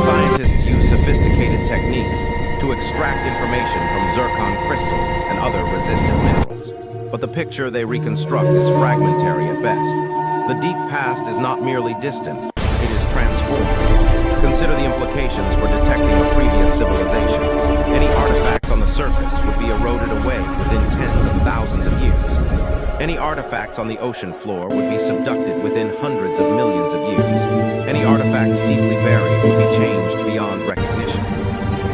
Scientists use sophisticated techniques to extract information from zircon crystals and other resistant minerals. But the picture they reconstruct is fragmentary at best. The deep past is not merely distant, it is transformed. Consider the implications for detecting a previous civilization. Any artifacts on the surface would be eroded away within tens of thousands of years. Any artifacts on the ocean floor would be subducted within hundreds of millions of years. Any artifacts deeply buried would be changed beyond recognition.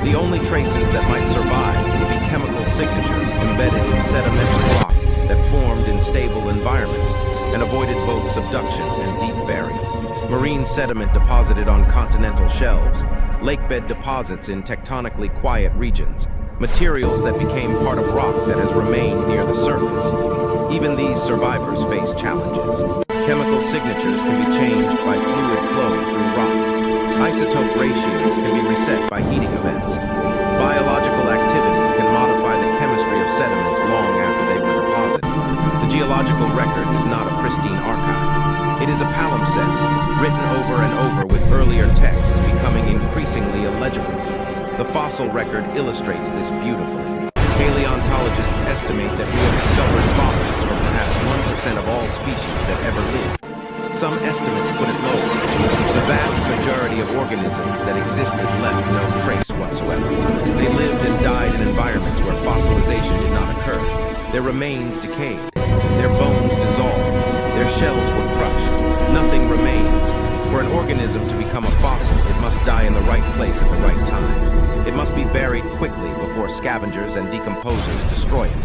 The only traces that might survive would be chemical signatures embedded in sedimentary rock that formed in stable environments and avoided both subduction and deep burial. Marine marine sediment deposited on continental shelves, lakebed deposits in tectonically quiet regions, materials that became part of rock that has remained near the surface. Even these survivors face challenges. Chemical signatures can be changed by fluid flow through rock. Isotope ratios can be reset by heating events. Biological activity can modify the chemistry of sediments long after they were deposited. The geological record is not a pristine archive. It is a palimpsest, written over and over with earlier texts becoming increasingly illegible. The fossil record illustrates this beautifully. Paleontologists estimate that we have discovered fossils from perhaps 1% of all species that ever lived. Some estimates put it lower. The vast majority of organisms that existed left no trace whatsoever. They lived and died in environments where fossilization did not occur. Their remains decayed. Their bones dissolved. Their shells were crushed. Nothing remains. For an organism to become a fossil, it must die in the right place at the right time. It must be buried quickly before scavengers and decomposers destroy it.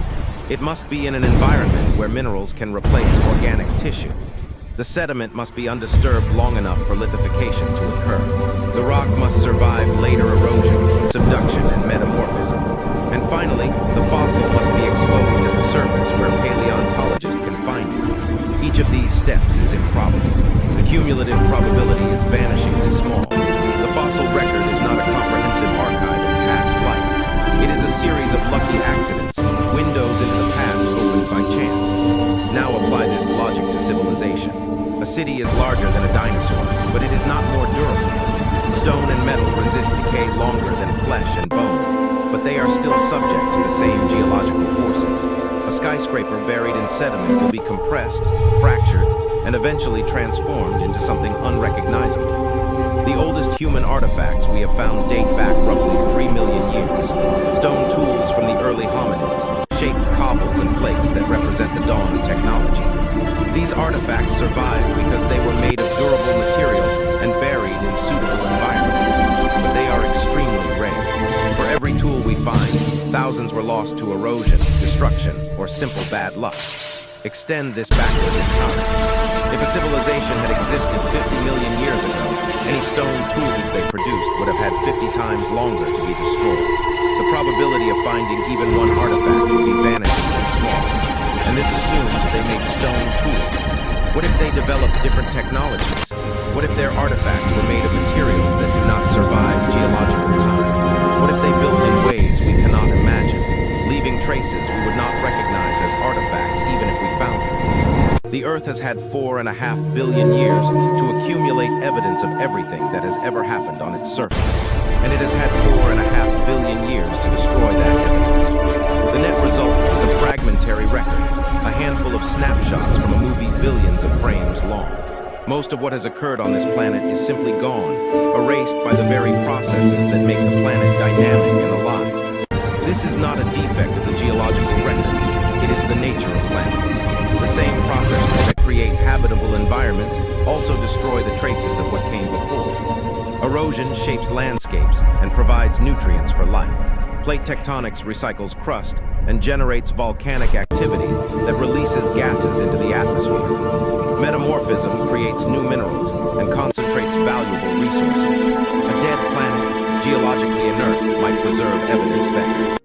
It must be in an environment where minerals can replace organic tissue. The sediment must be undisturbed long enough for lithification to occur. The rock must survive later erosion, subduction, and metamorphism. And finally, the fossil must be exposed at the surface where paleontologists can find it. Each of these steps is improbable. The cumulative probability is vanishingly small. The fossil record is not a comprehensive archive of past life. It is a series of lucky accidents, windows into the past opened by chance. Now apply this logic to civilization. A city is larger than a dinosaur, but it is not more durable. Stone and metal resist decay longer than flesh and bone, but they are still subject to the same geological forces. A skyscraper buried in sediment will be compressed, fractured, and eventually transformed into something unrecognizable. The oldest human artifacts we have found date back roughly 3 million years. Stone tools from the early hominids, shaped cobbles and flakes that represent the dawn of technology. These artifacts survived because they were made of durable material and buried in suitable environments. But they are extremely rare. For every tool we find, thousands were lost to erosion, destruction, or simple bad luck. Extend this backward in time. If a civilization had existed 50 million years ago, any stone tools they produced would have had 50 times longer to be destroyed. The probability of finding even one artifact would be vanishingly small. And this assumes they made stone tools. What if they developed different technologies? What if their artifacts were made of materials that did not survive geological time? What if they built in ways we cannot imagine, leaving traces we would not recognize as artifacts even if we found them? The Earth has had 4.5 billion years to accumulate evidence of everything that has ever happened on its surface. And it has had 4.5 billion years to destroy that evidence. The net result is a fragmentary record, a handful of snapshots from a movie billions of frames long. Most of what has occurred on this planet is simply gone, erased by the very processes that make the planet dynamic and alive. This is not a defect of the geological record. It is the nature of planets. The same processes that create habitable environments also destroy the traces of what came before. Erosion shapes landscapes and provides nutrients for life. Plate tectonics recycles crust and generates volcanic activity that releases gases into the atmosphere. Metamorphism creates new minerals and concentrates valuable resources. A dead planet, geologically inert, might preserve evidence better.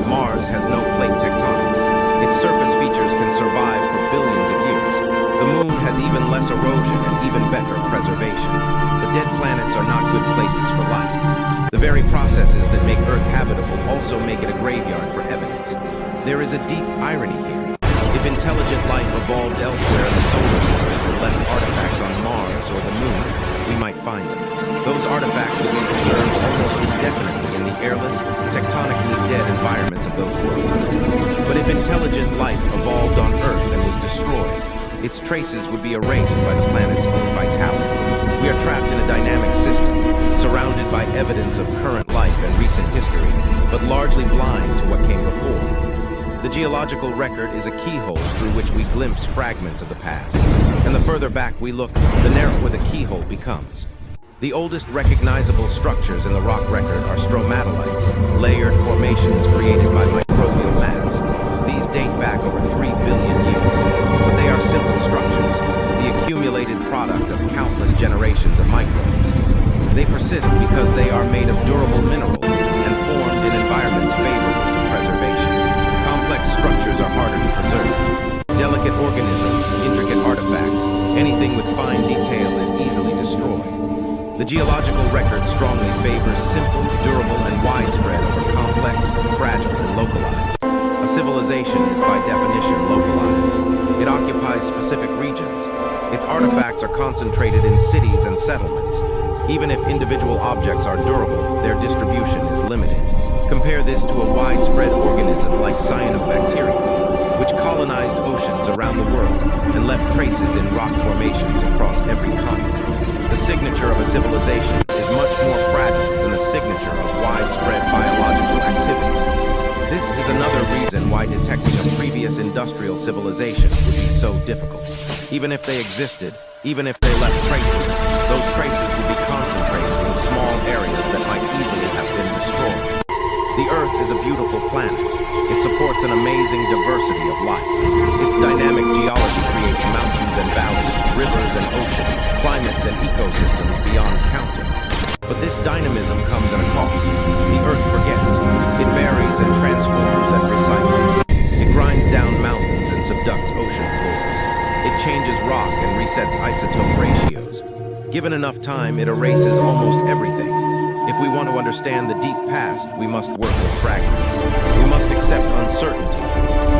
Mars has no plate tectonics. Its surface features can survive for billions of years. The Moon has even less erosion and even better preservation. But dead planets are not good places for life. The very processes that make Earth habitable also make it a graveyard for evidence. There is a deep irony here. If intelligent life evolved elsewhere in the solar system and left artifacts on Mars or the Moon, we might find them. Those artifacts will be preserved almost indefinitely in the airless, tectonically dead environments of those worlds. But if intelligent life evolved on Earth and was destroyed, its traces would be erased by the planet's own vitality. We are trapped in a dynamic system, surrounded by evidence of current life and recent history, but largely blind to what came before. The geological record is a keyhole through which we glimpse fragments of the past. And the further back we look, the narrower the keyhole becomes. The oldest recognizable structures in the rock record are stromatolites, layered formations created by microbial mats. These date back over 3 billion years, but they are simple structures, the accumulated product of countless generations of microbes. They persist because they are made of durable minerals and formed in environments favorable to preservation. Complex structures are harder to preserve. Delicate organisms, intricate artifacts, anything with fine detail is easily destroyed. The geological record strongly favors simple, durable, and widespread over complex, fragile, and localized. A civilization is by definition localized. It occupies specific regions. Its artifacts are concentrated in cities and settlements. Even if individual objects are durable, their distribution is limited. Compare this to a widespread organism like cyanobacteria, which colonized oceans around the world and left traces in rock formations across every continent. The signature of a civilization is much more fragile than the signature of widespread biological activity. This is another reason why detecting a previous industrial civilization would be so difficult. Even if they existed, even if they left traces, those traces would be concentrated in small areas that might easily have been destroyed. The Earth is a beautiful planet. It supports an amazing diversity of life. Its dynamic geology creates mountains and valleys, rivers and oceans, climates and ecosystems beyond counting. But this dynamism comes at a cost. The Earth forgets. It varies and transforms and recycles. It grinds down mountains and subducts ocean floors. It changes rock and resets isotope ratios. Given enough time, it erases almost everything. If we want to understand the deep past, we must work with fragments. We must accept uncertainty.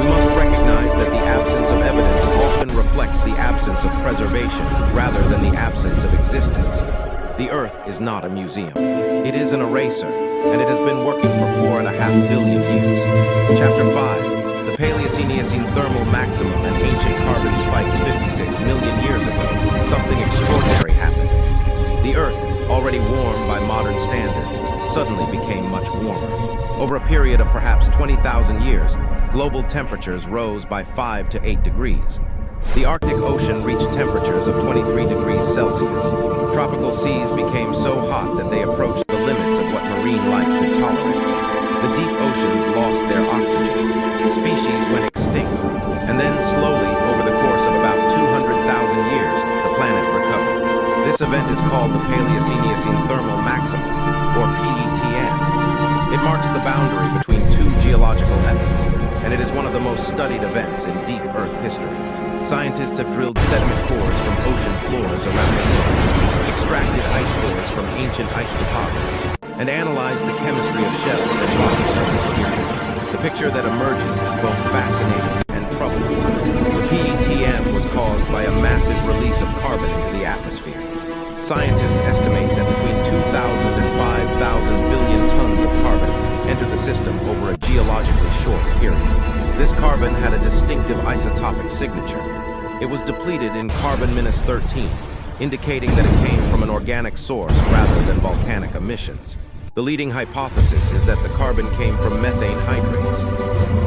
We must recognize that the absence of evidence often reflects the absence of preservation rather than the absence of existence. The Earth is not a museum. It is an eraser, and it has been working for 4.5 billion years. Chapter 5. The Paleocene-Eocene thermal maximum and ancient carbon spikes 56 million years ago. Something extraordinary happened. The Earth, already warm by modern standards, suddenly became much warmer. Over a period of perhaps 20,000 years, global temperatures rose by 5 to 8 degrees. The Arctic Ocean reached temperatures of 23 degrees Celsius. Tropical seas became so hot that they approached the limits of what marine life could tolerate. The deep oceans lost their oxygen. Species went extinct, and then slowly, over the course of about 200,000 years, the planet recovered. This event is called the Paleocene-Eocene thermal maximum, or PETM. It marks the boundary between two geological epochs, and it is one of the most studied events in deep Earth history. Scientists have drilled sediment cores from ocean floors around the world, extracted ice cores from ancient ice deposits, and analyzed the chemistry of shells and rocks from this period. The picture that emerges is both fascinating and troubling. The PETM was caused by a massive release of carbon into the atmosphere. Scientists estimate that between 2,000 and 5,000 billion tons of carbon entered the system over a geologically short period. This carbon had a distinctive isotopic signature. It was depleted in carbon-13, indicating that it came from an organic source rather than volcanic emissions. The leading hypothesis is that the carbon came from methane hydrates.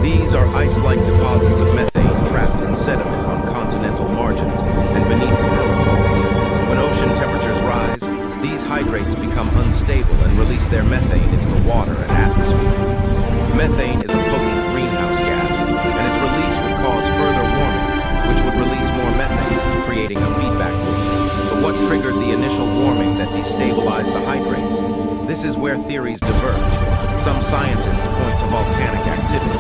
These are ice-like deposits of methane trapped in sediment on continental margins and beneath thermals. When ocean temperatures rise, these hydrates become unstable and release their methane into the water and atmosphere. Methane is a potent greenhouse gas, and its release would cause further warming, which would release more methane, creating a feedback loop. But what triggered the initial warming that destabilized the hydrates? This is where theories diverge. Some scientists point to volcanic activity.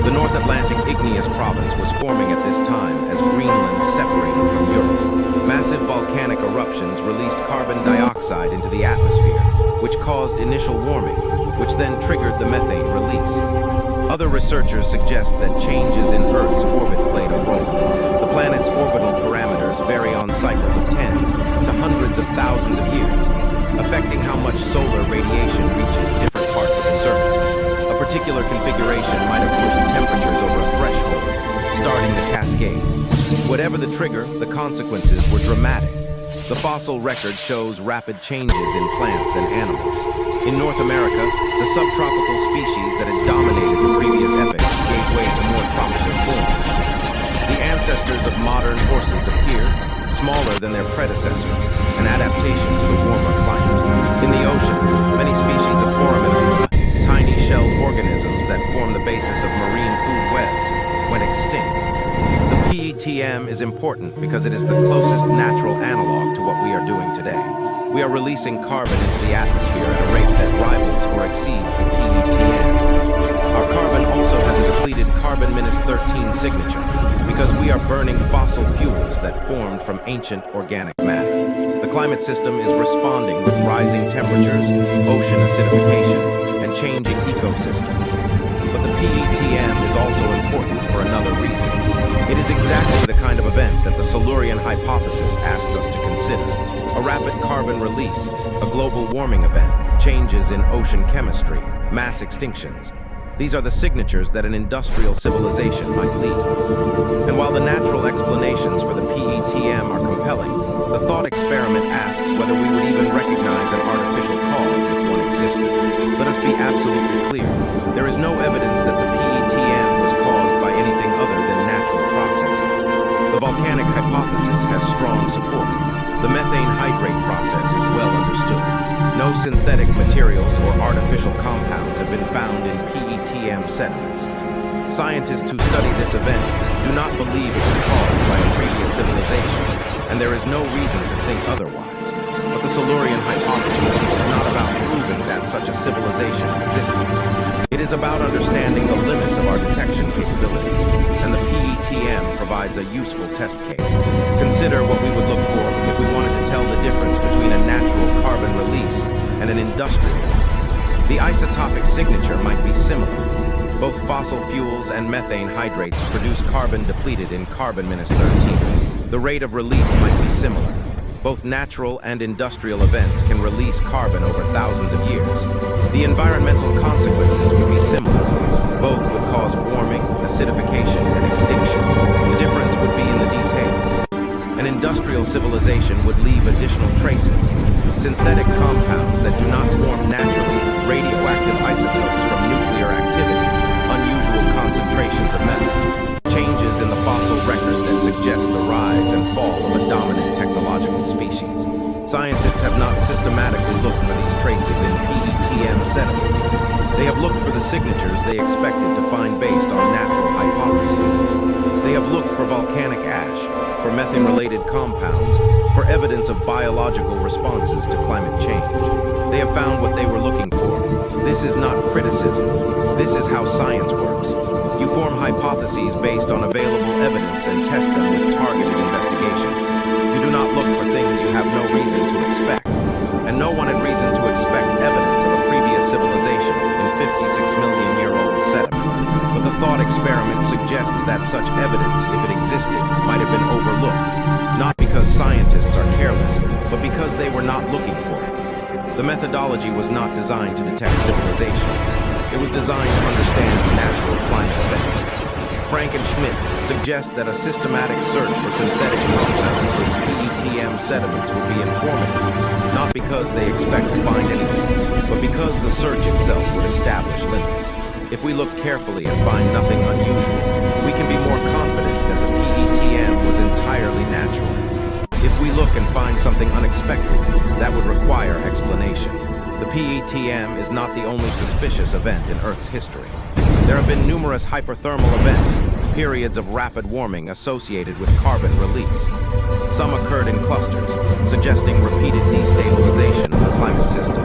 The North Atlantic igneous province was forming at this time as Greenland separated from Europe. Massive volcanic eruptions released carbon dioxide into the atmosphere, which caused initial warming, which then triggered the methane release. Other researchers suggest that changes in Earth's orbit played a role. The planet's orbital parameters vary on cycles of tens to hundreds of thousands of years, affecting how much solar radiation reaches different parts of the surface. A particular configuration might have pushed temperatures over a threshold, starting the cascade. Whatever the trigger, the consequences were dramatic. The fossil record shows rapid changes in plants and animals. In North America, the subtropical species that had dominated the previous epoch gave way to more tropical forms. The ancestors of modern horses appeared, smaller than their predecessors, an adaptation to the warmer climate. In the oceans, many species of foraminifera, tiny shelled organisms that form the basis of marine food webs, went extinct. The PETM PETM is important because it is the closest natural analog to what we are doing today. We are releasing carbon into the atmosphere at a rate that rivals or exceeds the PETM. Our carbon also has a depleted carbon-13 signature because we are burning fossil fuels that formed from ancient organic matter. The climate system is responding with rising temperatures, ocean acidification, and changing ecosystems. But the PETM is also important for another reason. It is exactly the kind of event that the Silurian Hypothesis asks us to consider. A rapid carbon release, a global warming event, changes in ocean chemistry, mass extinctions. These are the signatures that an industrial civilization might lead. And while the natural explanations for the PETM are compelling, the thought experiment asks whether we would even recognize an artificial cause if one existed. Let us be absolutely clear. There is no evidence that the PETM was caused by anything other than natural processes. The volcanic hypothesis has strong support. The methane hydrate process is well understood. No synthetic materials or artificial compounds have been found in PETM sediments. Scientists who study this event do not believe it was caused by a previous civilization, and there is no reason to think otherwise. But the Silurian Hypothesis is not about proving that such a civilization existed. It is about understanding the limits of our detection capabilities, and the PETM provides a useful test case. Consider what we would look for if we wanted to tell the difference between a natural carbon release and an industrial one. The isotopic signature might be similar. Both fossil fuels and methane hydrates produce carbon depleted in carbon-13. The rate of release might be similar. Both natural and industrial events can release carbon over thousands of years. The environmental consequences would be similar. Both would cause warming, acidification, and extinction. The difference would be in the details. An industrial civilization would leave additional traces, synthetic compounds that do not form naturally, radioactive isotopes from nuclear activity, unusual concentrations of metals, changes in the fossil record that suggest the rise and fall of a dominant technological species. Scientists have not systematically looked for these traces in PETM sediments. They have looked for the signatures they expected to find based on natural hypotheses. They have looked for volcanic ash, for methane-related compounds, for evidence of biological responses to climate change. They have found what they were looking for. This is not criticism. This is how science works. You form hypotheses based on available evidence and test them with targeted investigations. You do not look for things you have no reason to expect. And no one had reason to expect evidence of a previous civilization in 56-million-year-old sediment. But the thought experiment suggests that such evidence, if it existed, might have been overlooked. Not because scientists are careless, but because they were not looking for it. The methodology was not designed to detect civilizations. It was designed to understand natural climate events. Frank and Schmidt suggest that a systematic search for synthetic compounds in PETM sediments would be informative, not because they expect to find anything, but because the search itself would establish limits. If we look carefully and find nothing unusual, we can be more confident that the PETM was entirely natural. If we look and find something unexpected, that would require explanation. The PETM is not the only suspicious event in Earth's history. There have been numerous hyperthermal events, periods of rapid warming associated with carbon release. Some occurred in clusters, suggesting repeated destabilization of the climate system.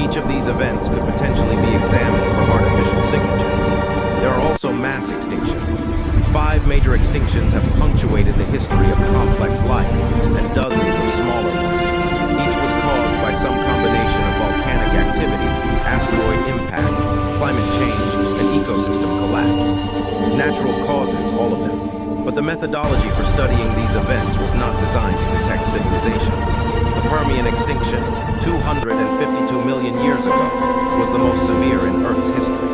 Each of these events could potentially be examined for artificial signatures. There are also mass extinctions. 5 major extinctions have punctuated the history of complex life, and dozens of smaller ones. Each was caused by some combination of volcanic activity, asteroid impact, climate change, and ecosystem collapse. Natural causes, all of them. But the methodology for studying these events was not designed to detect civilizations. The Permian extinction, 252 million years ago, was the most severe in Earth's history.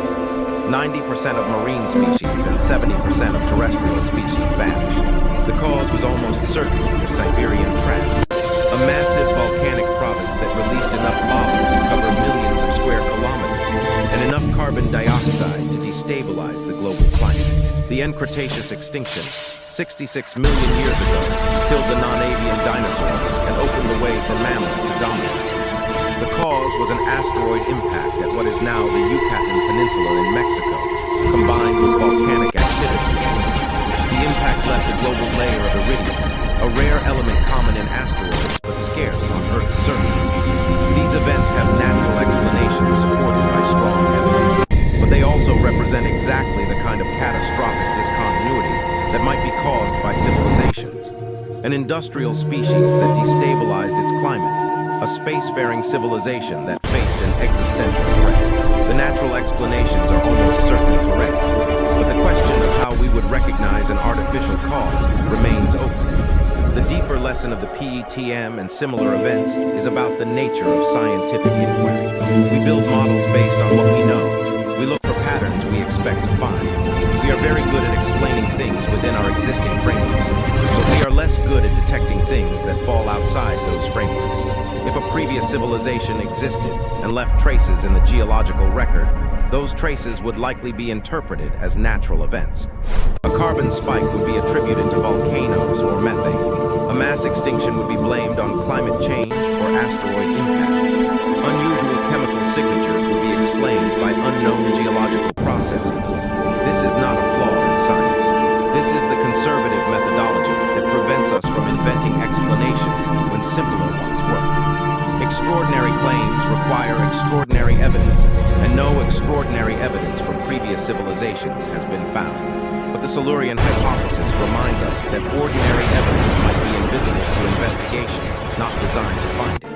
90% of marine species and 70% of terrestrial species vanished. The cause was almost certainly the Siberian traps, a massive volcanic province that released enough lava to cover millions of square kilometers and enough carbon dioxide to destabilize the global climate. The end Cretaceous extinction, 66 million years ago, killed the non-avian dinosaurs and opened the way for mammals to dominate. The cause was an asteroid impact at what is now the Yucatan Peninsula in Mexico, combined with volcanic activity. The impact left a global layer of iridium, a rare element common in asteroids but scarce on Earth's surface. These events have natural explanations supported by strong evidence, but they also represent exactly the kind of catastrophic discontinuity that might be caused by civilizations. An industrial species that destabilized its climate, a spacefaring civilization that faced an existential threat. The natural explanations are almost certainly correct, but the question of how we would recognize an artificial cause remains open. The deeper lesson of the PETM and similar events is about the nature of scientific inquiry. We build models based on what we know. We look for patterns we expect to find. We are very good at explaining things within our existing frameworks, but we are less good at detecting things that fall outside those frameworks. If a previous civilization existed and left traces in the geological record, those traces would likely be interpreted as natural events. A carbon spike would be attributed to volcanoes or methane. A mass extinction would be blamed on climate change or asteroid impact. Unusual chemical signatures would be explained by unknown geological processes. This is not a flaw in science. This is the conservative methodology that prevents us from inventing explanations when simpler ones work. Extraordinary claims require extraordinary evidence, and no extraordinary evidence from previous civilizations has been found. But the Silurian Hypothesis reminds us that ordinary evidence might be invisible to investigations not designed to find it.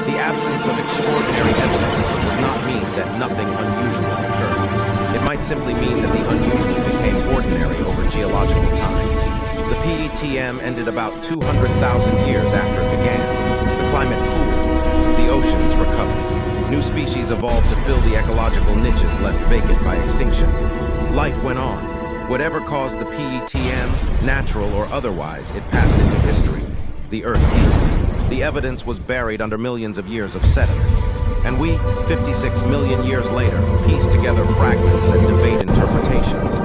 The absence of extraordinary evidence does not mean that nothing unusual occurred. It might simply mean that the unusual became ordinary over geological time. The PETM ended about 200,000 years after it began. The climate cooled. The oceans recovered. New species evolved to fill the ecological niches left vacant by extinction. Life went on. Whatever caused the PETM, natural or otherwise, it passed into history. The Earth healed. The evidence was buried under millions of years of sediment. And we, 56 million years later, piece together fragments and debate interpretations.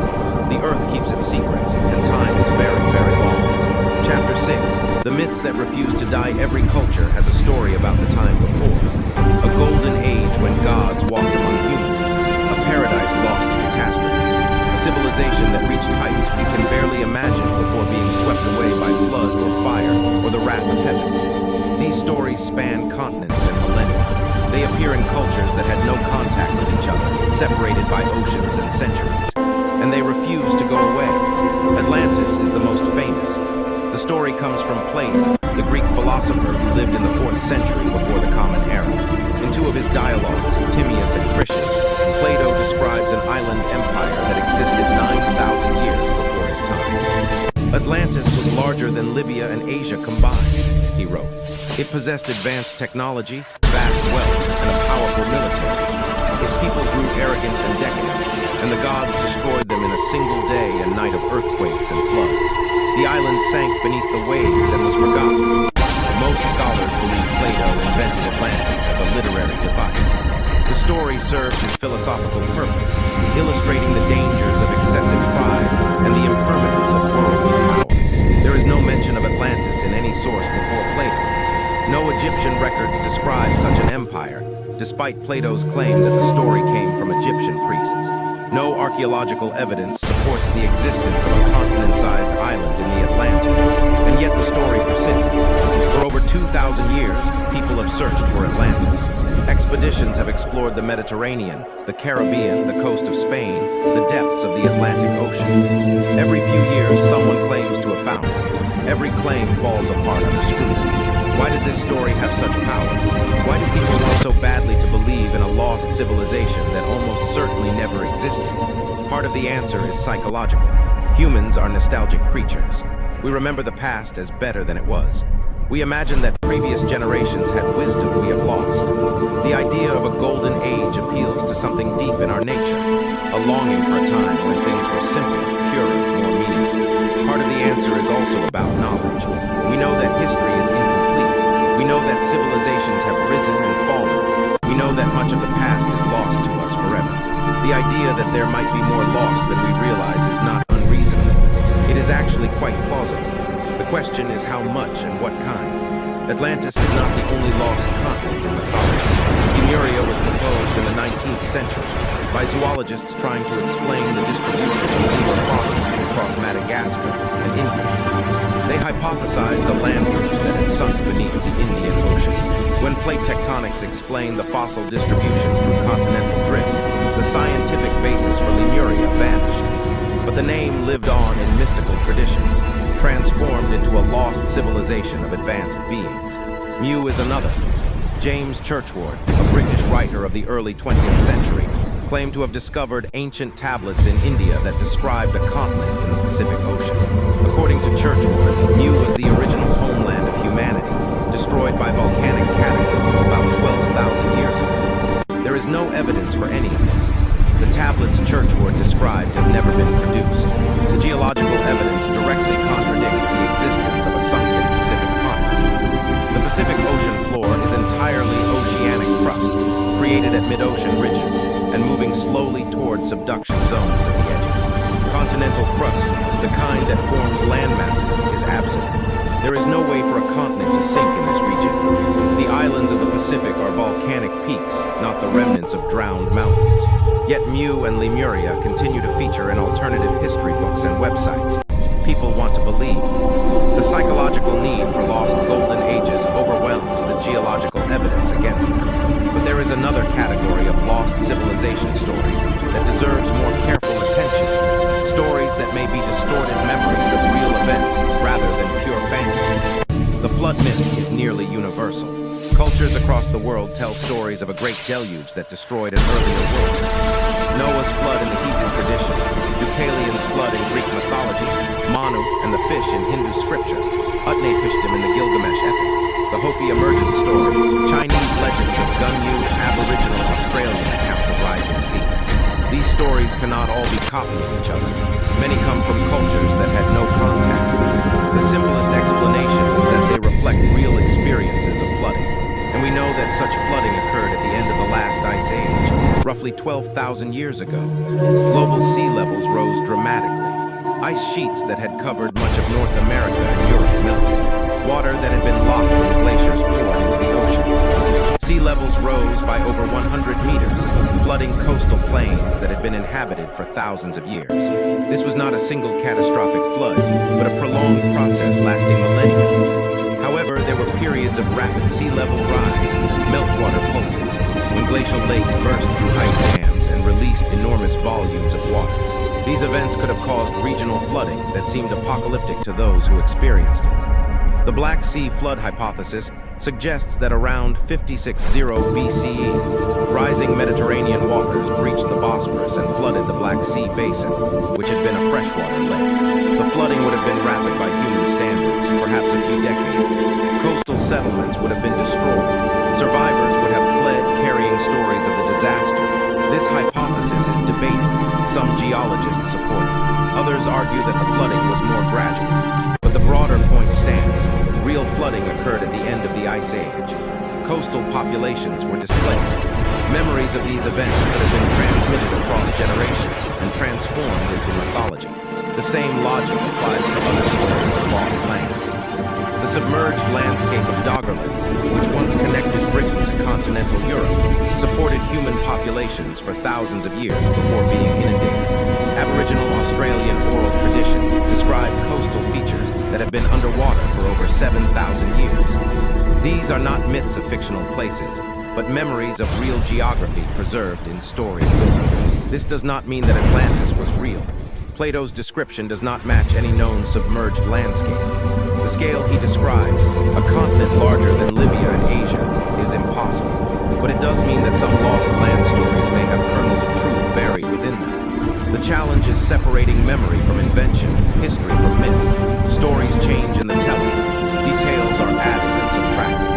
The Earth keeps its secrets, and time is very, very long. Chapter 6, The Myths That Refuse to Die. Every culture has a story about the time before. A golden age when gods walked among humans. A paradise lost to catastrophe. A civilization that reached heights we can barely imagine before being swept away by flood or fire or the wrath of heaven. These stories span continents and millennia. They appear in cultures that had no contact with each other, separated by oceans and centuries. And they refuse to go away. Atlantis is the most famous. The story comes from Plato, the Greek philosopher who lived in the 4th century before the Common Era. In two of his dialogues, Timaeus and Critias, Plato describes an island empire that existed 9,000 years before his time. Atlantis was larger than Libya and Asia combined, he wrote. It possessed advanced technology, vast wealth, and a powerful military. Its people grew arrogant and decadent, and the gods destroyed them in a single day and night of earthquakes and floods. The island sank beneath the waves and was forgotten. Most scholars believe Plato invented Atlantis as a literary device. The story serves his philosophical purpose, illustrating the dangers of excessive pride and the impermanence of worldly power. There is no mention of Atlantis in any source before Plato. No Egyptian records describe such an empire, despite Plato's claim that the story came from Egyptian priests. No archaeological evidence supports the existence of a continent-sized island in the Atlantic, and yet the story persists. For over 2,000 years, people have searched for Atlantis. Expeditions have explored the Mediterranean, the Caribbean, the coast of Spain, the depths of the Atlantic Ocean. Every few years, someone claims to have found it. Every claim falls apart under scrutiny. Why does this story have such power? Why do people want so badly to believe in a lost civilization that almost certainly never existed? Part of the answer is psychological. Humans are nostalgic creatures. We remember the past as better than it was. We imagine that previous generations had wisdom we have lost. The idea of a golden age appeals to something deep in our nature, a longing for a time when things were simpler, purer, more meaningful. Part of the answer is also about knowledge. We know that history is incomplete. We know that civilizations have risen and fallen. We know that much of the past is lost to us forever. The idea that there might be more lost than we realize is not unreasonable. It is actually quite plausible. The question is how much and what kind. Atlantis is not the only lost continent in mythology. Lemuria was proposed in the 19th century by zoologists trying to explain the distribution of lunar fossils across Madagascar and India. They hypothesized a land bridge that had sunk beneath the Indian Ocean. When plate tectonics explained the fossil distribution through continental drift, the scientific basis for Lemuria vanished. But the name lived on in mystical traditions, transformed into a lost civilization of advanced beings. Mu is another. James Churchward, a British writer of the early 20th century, claimed to have discovered ancient tablets in India that described a continent in the Pacific Ocean. According to Churchward, Mu was the original homeland of humanity, destroyed by volcanic cataclysm about 12,000 years ago. There is no evidence for any of this. The tablets Churchward described have never been produced. The geological evidence directly contradicts the existence of a sunken Pacific continent. The Pacific Ocean floor is entirely oceanic crust, created at mid-ocean ridges and moving slowly toward subduction zones at the edges. Continental crust, the kind that forms land masses, is absent. There is no way for a continent to sink in this region. The islands of the Pacific are volcanic peaks, not the remnants of drowned mountains. Yet Mu and Lemuria continue to feature in alternative history books and websites. People want to believe. The psychological need for lost golden ages overwhelms the geological evidence against them. But there is another category of lost civilization stories that deserves more careful attention. Stories that may be distorted memories of real events rather than pure fantasy. The flood myth is nearly universal. Cultures across the world tell stories of a great deluge that destroyed an earlier world. Noah's flood in the Hebrew tradition, Deucalion's flood in Greek mythology, Manu and the fish in Hindu scripture, Utnapishtim in the Gilgamesh epic, the Hopi emergence story, Chinese legends of Gunyu, Aboriginal Australian accounts of rising seas. These stories cannot all be copying each other. Many come from cultures that had no contact. The simplest explanation is that they reflect real experiences of flooding. And we know that such flooding occurred at the end of the last ice age, roughly 12,000 years ago. Global sea levels rose dramatically. Ice sheets that had covered much of North America and Europe melted. Water that had been locked when glaciers poured into the oceans. Sea levels rose by over 100 meters, flooding coastal plains that had been inhabited for thousands of years. This was not a single catastrophic flood, but a prolonged process lasting millennia. However, there were periods of rapid sea level rise, meltwater pulses, when glacial lakes burst through ice dams and released enormous volumes of water. These events could have caused regional flooding that seemed apocalyptic to those who experienced it. The Black Sea flood hypothesis suggests that around 5600 BCE, rising Mediterranean waters breached the Bosphorus and flooded the Black Sea basin, which had been a freshwater lake. The flooding would have been rapid by human standards, perhaps a few decades. Coastal settlements would have been destroyed. Survivors would have fled carrying stories of the disaster. This hypothesis is debated. Some geologists support it. Others argue that the flooding was more gradual. But the broader point stands. Real flooding occurred at the end of the Ice Age. Coastal populations were displaced. Memories of these events could have been transmitted across generations and transformed into mythology. The same logic applies to other stories of lost lands. The submerged landscape of Doggerland, which once connected Britain to continental Europe, supported human populations for thousands of years before being inundated. Aboriginal Australian oral traditions describe coastal features that have been underwater for over 7,000 years. These are not myths of fictional places, but memories of real geography preserved in story. This does not mean that Atlantis was real. Plato's description does not match any known submerged landscape. The scale he describes, a continent larger than Libya and Asia, is impossible. But it does mean that some lost land stories may have kernels of truth buried within them. The challenge is separating memory from invention, history from myth. Stories change in the telling. Details are added and subtracted.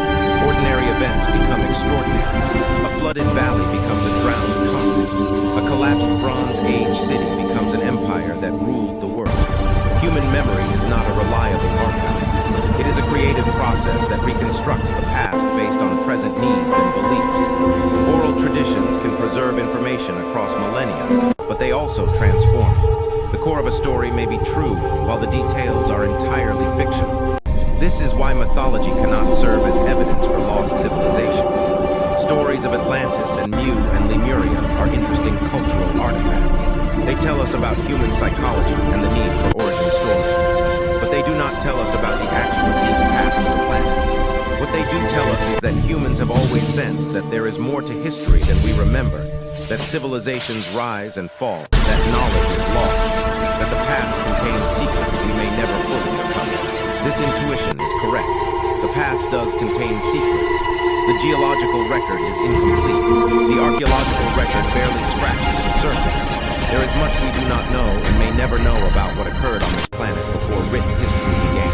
Ordinary events become extraordinary. A flooded valley becomes a drowned continent. A collapsed Bronze Age city becomes an empire that ruled the world. Human memory is not a reliable archive. It is a creative process that reconstructs the past based on present needs and beliefs. Oral traditions can preserve information across millennia, but they also transform it. The core of a story may be true, while the details are entirely fictional. This is why mythology cannot serve as evidence for lost civilizations. Stories of Atlantis and Mu and Lemuria are interesting cultural artifacts. They tell us about human psychology and the need for origin stories. But they do not tell us about the actual deep past of the planet. What they do tell us is that humans have always sensed that there is more to history than we remember, that civilizations rise and fall, that knowledge is lost, that the past contains secrets we may never fully recover. This intuition is correct. The past does contain secrets. The geological record is incomplete. The archaeological record barely scratches the surface. There is much we do not know and may never know about what occurred on this planet before written history began.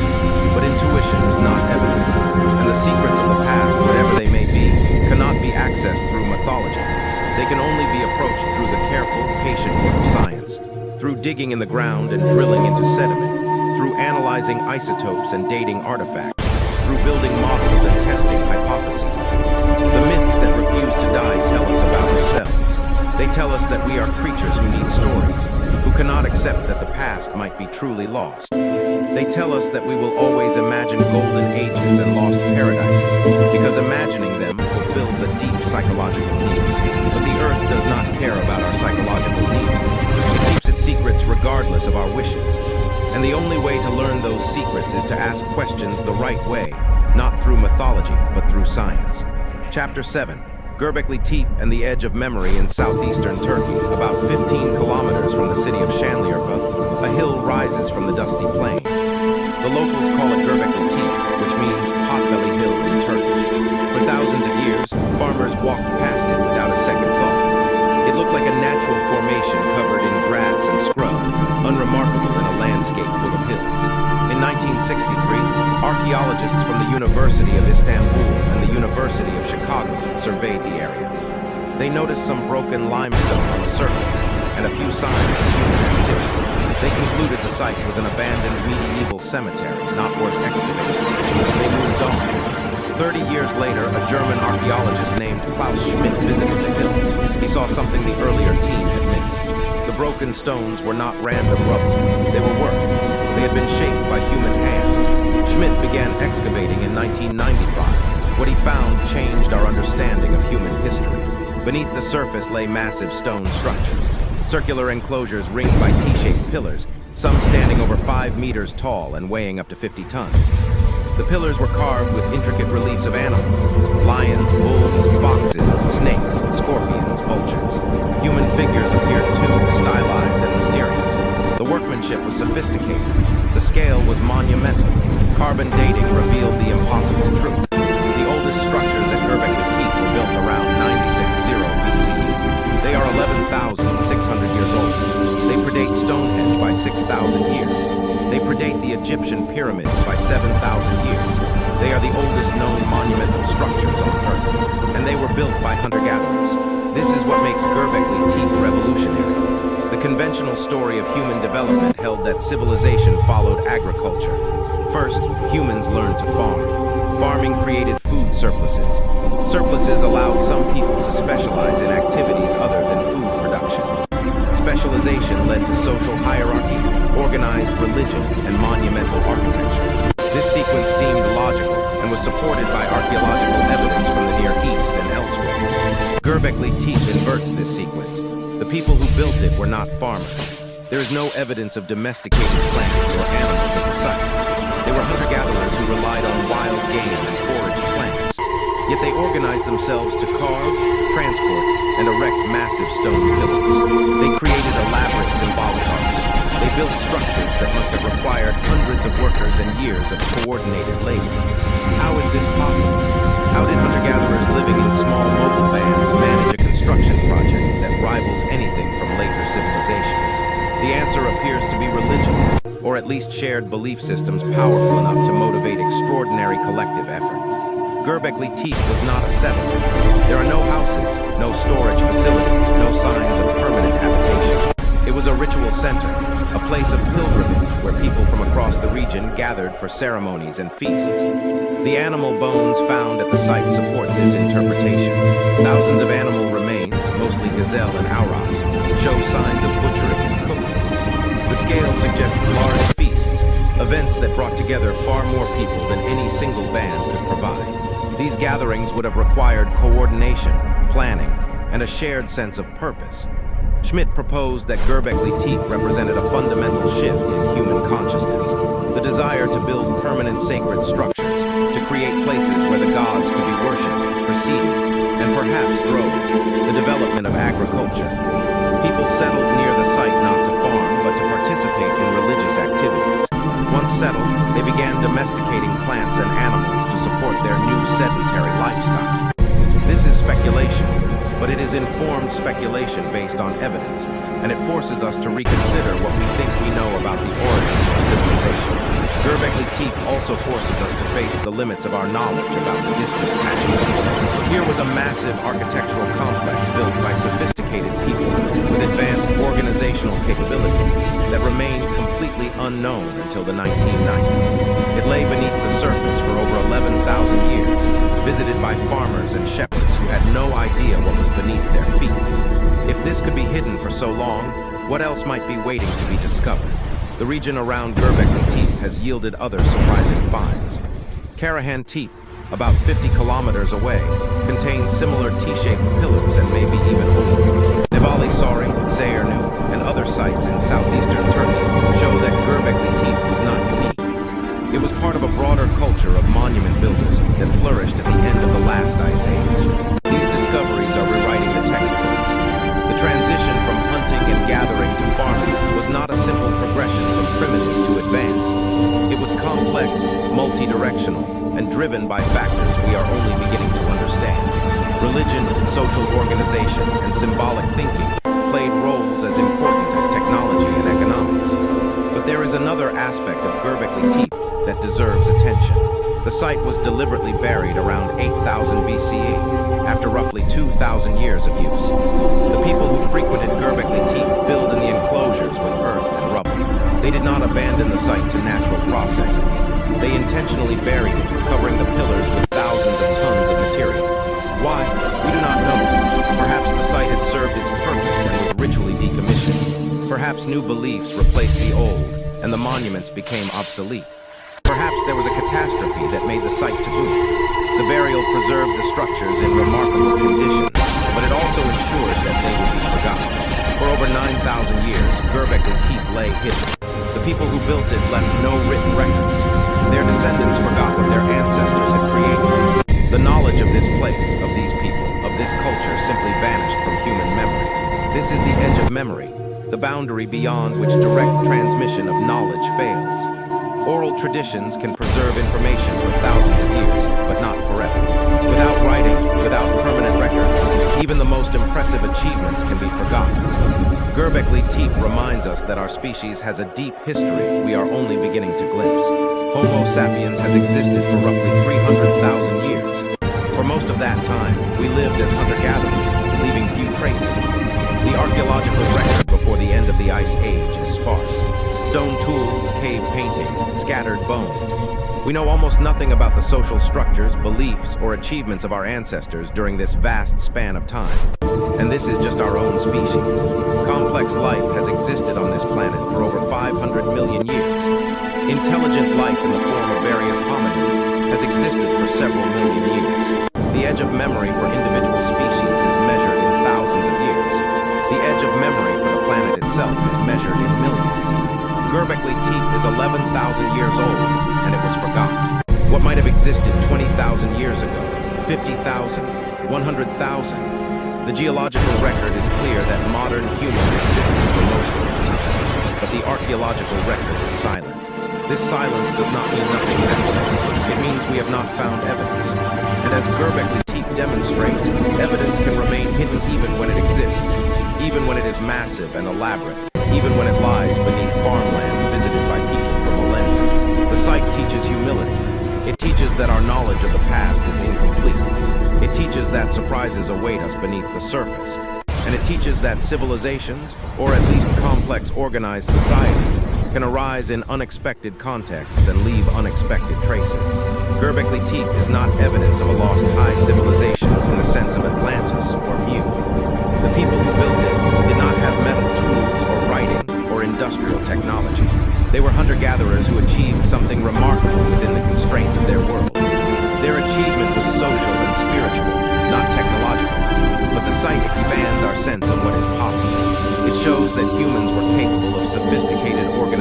But intuition is not evidence, and the secrets of the past, whatever they may be, cannot be accessed through mythology. They can only be approached through the careful, patient work of science, through digging in the ground and drilling into sediment, through analyzing isotopes and dating artifacts, through building models and testing hypotheses. The myths that refuse to die tell us about ourselves. They tell us that we are creatures who need stories, who cannot accept that the past might be truly lost. They tell us that we will always imagine golden ages and lost paradises, because imagining them fulfills a deep psychological need. But the Earth does not care about our psychological needs. It keeps its secrets regardless of our wishes. And the only way to learn those secrets is to ask questions the right way, not through mythology, but through science. Chapter 7. Göbekli Tepe and the Edge of Memory in southeastern Turkey, about 15 kilometers from the city of Şanlıurfa, a hill rises from the dusty plain. The locals call it Göbekli Tepe, which means Potbelly Hill in Turkish. For thousands of years, farmers walked past it without a second thought. It looked like a natural formation covered in grass and scrub, unremarkable in a landscape full of hills. In 1963, archaeologists from the University of Istanbul and the University of Chicago surveyed the area. They noticed some broken limestone on the surface and a few signs of human activity. They concluded the site was an abandoned medieval cemetery, not worth excavating. They moved on. 30 years later, a German archaeologist named Gavin Schmidt visited the hill. He saw something the earlier team had missed. The broken stones were not random rubble. They were worked. They had been shaped by human hands. Schmidt began excavating in 1995. What he found changed our understanding of human history. Beneath the surface lay massive stone structures, circular enclosures ringed by T-shaped pillars, some standing over 5 meters tall and weighing up to 50 tons. The pillars were carved with intricate reliefs of animals: lions, bulls, foxes, snakes, scorpions, vultures. Human figures appeared too, stylized and mysterious. The workmanship was sophisticated. The scale was monumental. Carbon dating revealed the impossible truth. The oldest structures at Göbekli Tepe were built around 960 BCE. They are 11,600 years old. They predate Stonehenge by 6,000 years. They predate the Egyptian pyramids by 7,000 years. They are the oldest known monumental structures on Earth, and they were built by hunter-gatherers. This is what makes Göbekli Tepe revolutionary. The conventional story of human development held that civilization followed agriculture. First, humans learned to farm. Farming created food surpluses. Surpluses allowed some people to specialize in activities other than food production. Specialization led to social hierarchy, organized religion, and monumental architecture. This sequence seemed logical and was supported by archaeological evidence from the Near East and elsewhere. Göbekli Tepe inverts this sequence. The people who built it were not farmers. There is no evidence of domesticated plants or animals at the site. They were hunter-gatherers who relied on wild game and foraged plants. Yet they organized themselves to carve, transport, and erect massive stone pillars. They created elaborate symbolic art. They built structures that must have required hundreds of workers and years of coordinated labor. How is this possible? How did hunter-gatherers living in small mobile bands manage a construction project that rivals anything from later civilizations? The answer appears to be religion, or at least shared belief systems powerful enough to motivate extraordinary collective effort. Göbekli Tepe was not a settlement. There are no houses, no storage facilities, no signs of permanent habitation. It was a ritual center, a place of pilgrimage where people from across the region gathered for ceremonies and feasts. The animal bones found at the site support this interpretation. Thousands of animal remains, mostly gazelle and aurochs, show signs of butchering and cooking. The scale suggests large feasts, events that brought together far more people than any single band could provide. These gatherings would have required coordination, planning, and a shared sense of purpose. Schmidt proposed that Göbekli Tepe represented a fundamental shift in human consciousness, the desire to build permanent sacred structures, to create places where the gods could be worshipped, preceded, and perhaps drove the development of agriculture. People settled near the site not to farm, but to participate in religious activities. Once settled, they began domesticating plants and animals to support their new sedentary lifestyle. This is speculation, but it is informed speculation based on evidence, and it forces us to reconsider what we think we know about the origins of civilization. Göbekli Tepe also forces us to face the limits of our knowledge about the distant past. Here was a massive architectural complex built by sophisticated people with advanced organizational capabilities that remained completely unknown until the 1990s. It lay beneath the surface for over 11,000 years, visited by farmers and shepherds who had no idea what was beneath their feet. If this could be hidden for so long, what else might be waiting to be discovered? The region around Göbekli Tepe has yielded other surprising finds. Karahan Tepe, about 50 kilometers away, contains similar T-shaped pillars and maybe even older. Nevali Sari, Zeyernu, and other sites in southeastern Turkey show that Göbekli Tepe was not unique. It was part of a broader culture of monument builders that flourished at the end of the last ice age. These discoveries are rewriting the textbooks. The transition from hunting and gathering to farming was not a simple progression from primitive to advanced. It was complex, multi-directional, and driven by factors we are only beginning to understand. Religion, social organization, and symbolic thinking played roles as important as technology and economics. But there is another aspect of Göbekli Tepe that deserves attention. The site was deliberately buried around 8000 BCE, after roughly 2,000 years of use. The people who frequented Göbekli Tepe filled in the enclosures with earth and rubble. They did not abandon the site to natural processes. They intentionally buried it, covering the pillars with thousands of tons of material. Why? We do not know. Perhaps the site had served its purpose and was ritually decommissioned. Perhaps new beliefs replaced the old, and the monuments became obsolete. Perhaps there was a catastrophe that made the site taboo. The burial preserved the structures in remarkable condition, but it also ensured that they would be forgotten. For over 9,000 years, Göbekli Tepe lay hidden. The people who built it left no written records. Their descendants forgot what their ancestors had created. The knowledge of this place, of these people, of this culture simply vanished from human memory. This is the edge of memory, the boundary beyond which direct transmission of knowledge fails. Oral traditions can preserve information for thousands of years, but not forever. Without writing, without permanent records, even the most impressive achievements can be forgotten. Göbekli Tepe reminds us that our species has a deep history we are only beginning to glimpse. Homo sapiens has existed for roughly 300,000 years. For most of that time, we lived as hunter-gatherers, leaving few traces. The archaeological record before the end of the Ice Age is sparse. Stone tools, cave paintings, scattered bones. We know almost nothing about the social structures, beliefs, or achievements of our ancestors during this vast span of time. And this is just our own species. Complex life has existed on this planet for over 500 million years. Intelligent life in the form of various hominids has existed for several million years. The edge of memory for individual species is measured in thousands of years. The edge of memory for the planet itself is measured in millions. Göbekli Tepe is 11,000 years old, and it was forgotten. What might have existed 20,000 years ago, 50,000, 100,000? The geological record is clear that modern humans existed for most of this time, but the archaeological record is silent. This silence does not mean nothing happened. It means we have not found evidence. And as Göbekli Tepe demonstrates, evidence can remain hidden even when it exists, even when it is massive and elaborate, even when it lies beneath farmland visited by people for millennia. The site teaches humility. It teaches that our knowledge of the past is incomplete. It teaches that surprises await us beneath the surface. And it teaches that civilizations, or at least complex organized societies, can arise in unexpected contexts and leave unexpected traces. Göbekli Tepe is not evidence of a lost high civilization in the sense of Atlantis or Mu. The people who built it did not have metal tools or writing or industrial technology. They were hunter-gatherers who achieved something remarkable within the constraints of their world. Their achievement was so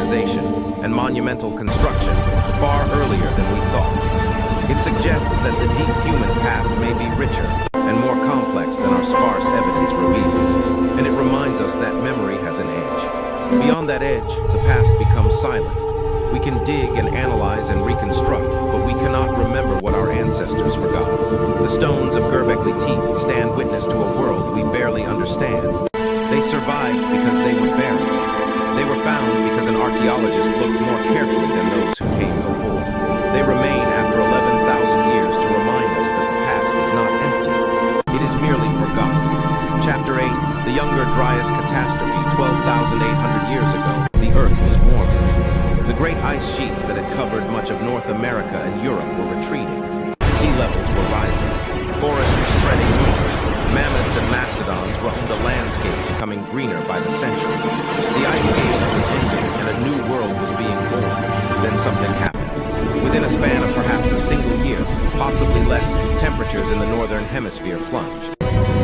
urbanization, and monumental construction far earlier than we thought. It suggests that the deep human past may be richer and more complex than our sparse evidence reveals, and it reminds us that memory has an edge. Beyond that edge, the past becomes silent. We can dig and analyze and reconstruct, but we cannot remember what our ancestors forgot. The stones of Göbekli Tepe stand witness to a world we barely understand. They survived because they were buried. They were found because an archaeologist looked more carefully than those who came before. They remain after 11,000 years to remind us that the past is not empty. It is merely forgotten. Chapter 8, the Younger Dryas Catastrophe. 12,800 years ago, the Earth was warming. The great ice sheets that had covered much of North America and Europe were retreating. Sea levels were rising. Forests were spreading north. Mammoths and mastodons roamed a landscape becoming greener by the century. The ice age was ending and a new world was being born. Then something happened. Within a span of perhaps a single year, possibly less, temperatures in the northern hemisphere plunged.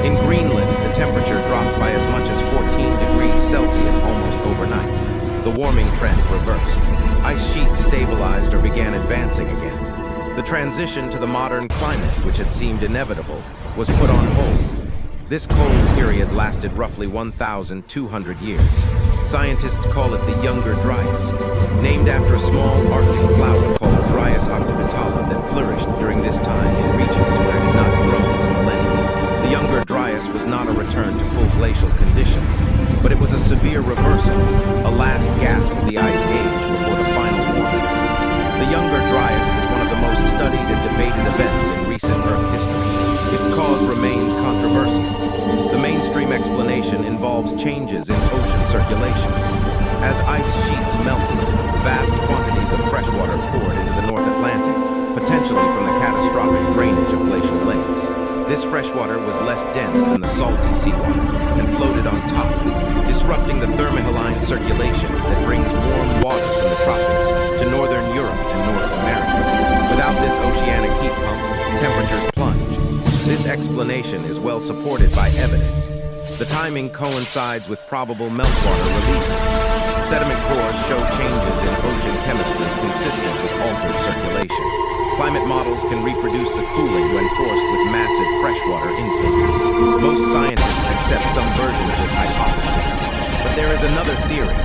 In Greenland, the temperature dropped by as much as 14 degrees Celsius almost overnight. The warming trend reversed. Ice sheets stabilized or began advancing again. The transition to the modern climate, which had seemed inevitable, was put on hold. This cold period lasted roughly 1,200 years. Scientists call it the Younger Dryas, named after a small Arctic flower called Dryas occidentale that flourished during this time in regions where it had not grown for millennia. The Younger Dryas was not a return to full glacial conditions, but it was a severe reversal, a last gasp of the ice age before the final warming. The Younger Dryas is one of the most studied and debated events in recent Earth history. Its cause remains controversial. The mainstream explanation involves changes in ocean circulation. As ice sheets melted, vast quantities of fresh water poured into the North Atlantic, potentially from the catastrophic drainage of glacial lakes. This fresh water was less dense than the salty seawater and floated on top, disrupting the thermohaline circulation that brings warm water from the tropics to northern Europe and North America. Without this oceanic heat pump, temperatures plunge. This explanation is well supported by evidence. The timing coincides with probable meltwater releases. Sediment cores show changes in ocean chemistry consistent with altered circulation. Climate models can reproduce the cooling when forced with massive freshwater intake. Most scientists accept some version of this hypothesis. But there is another theory,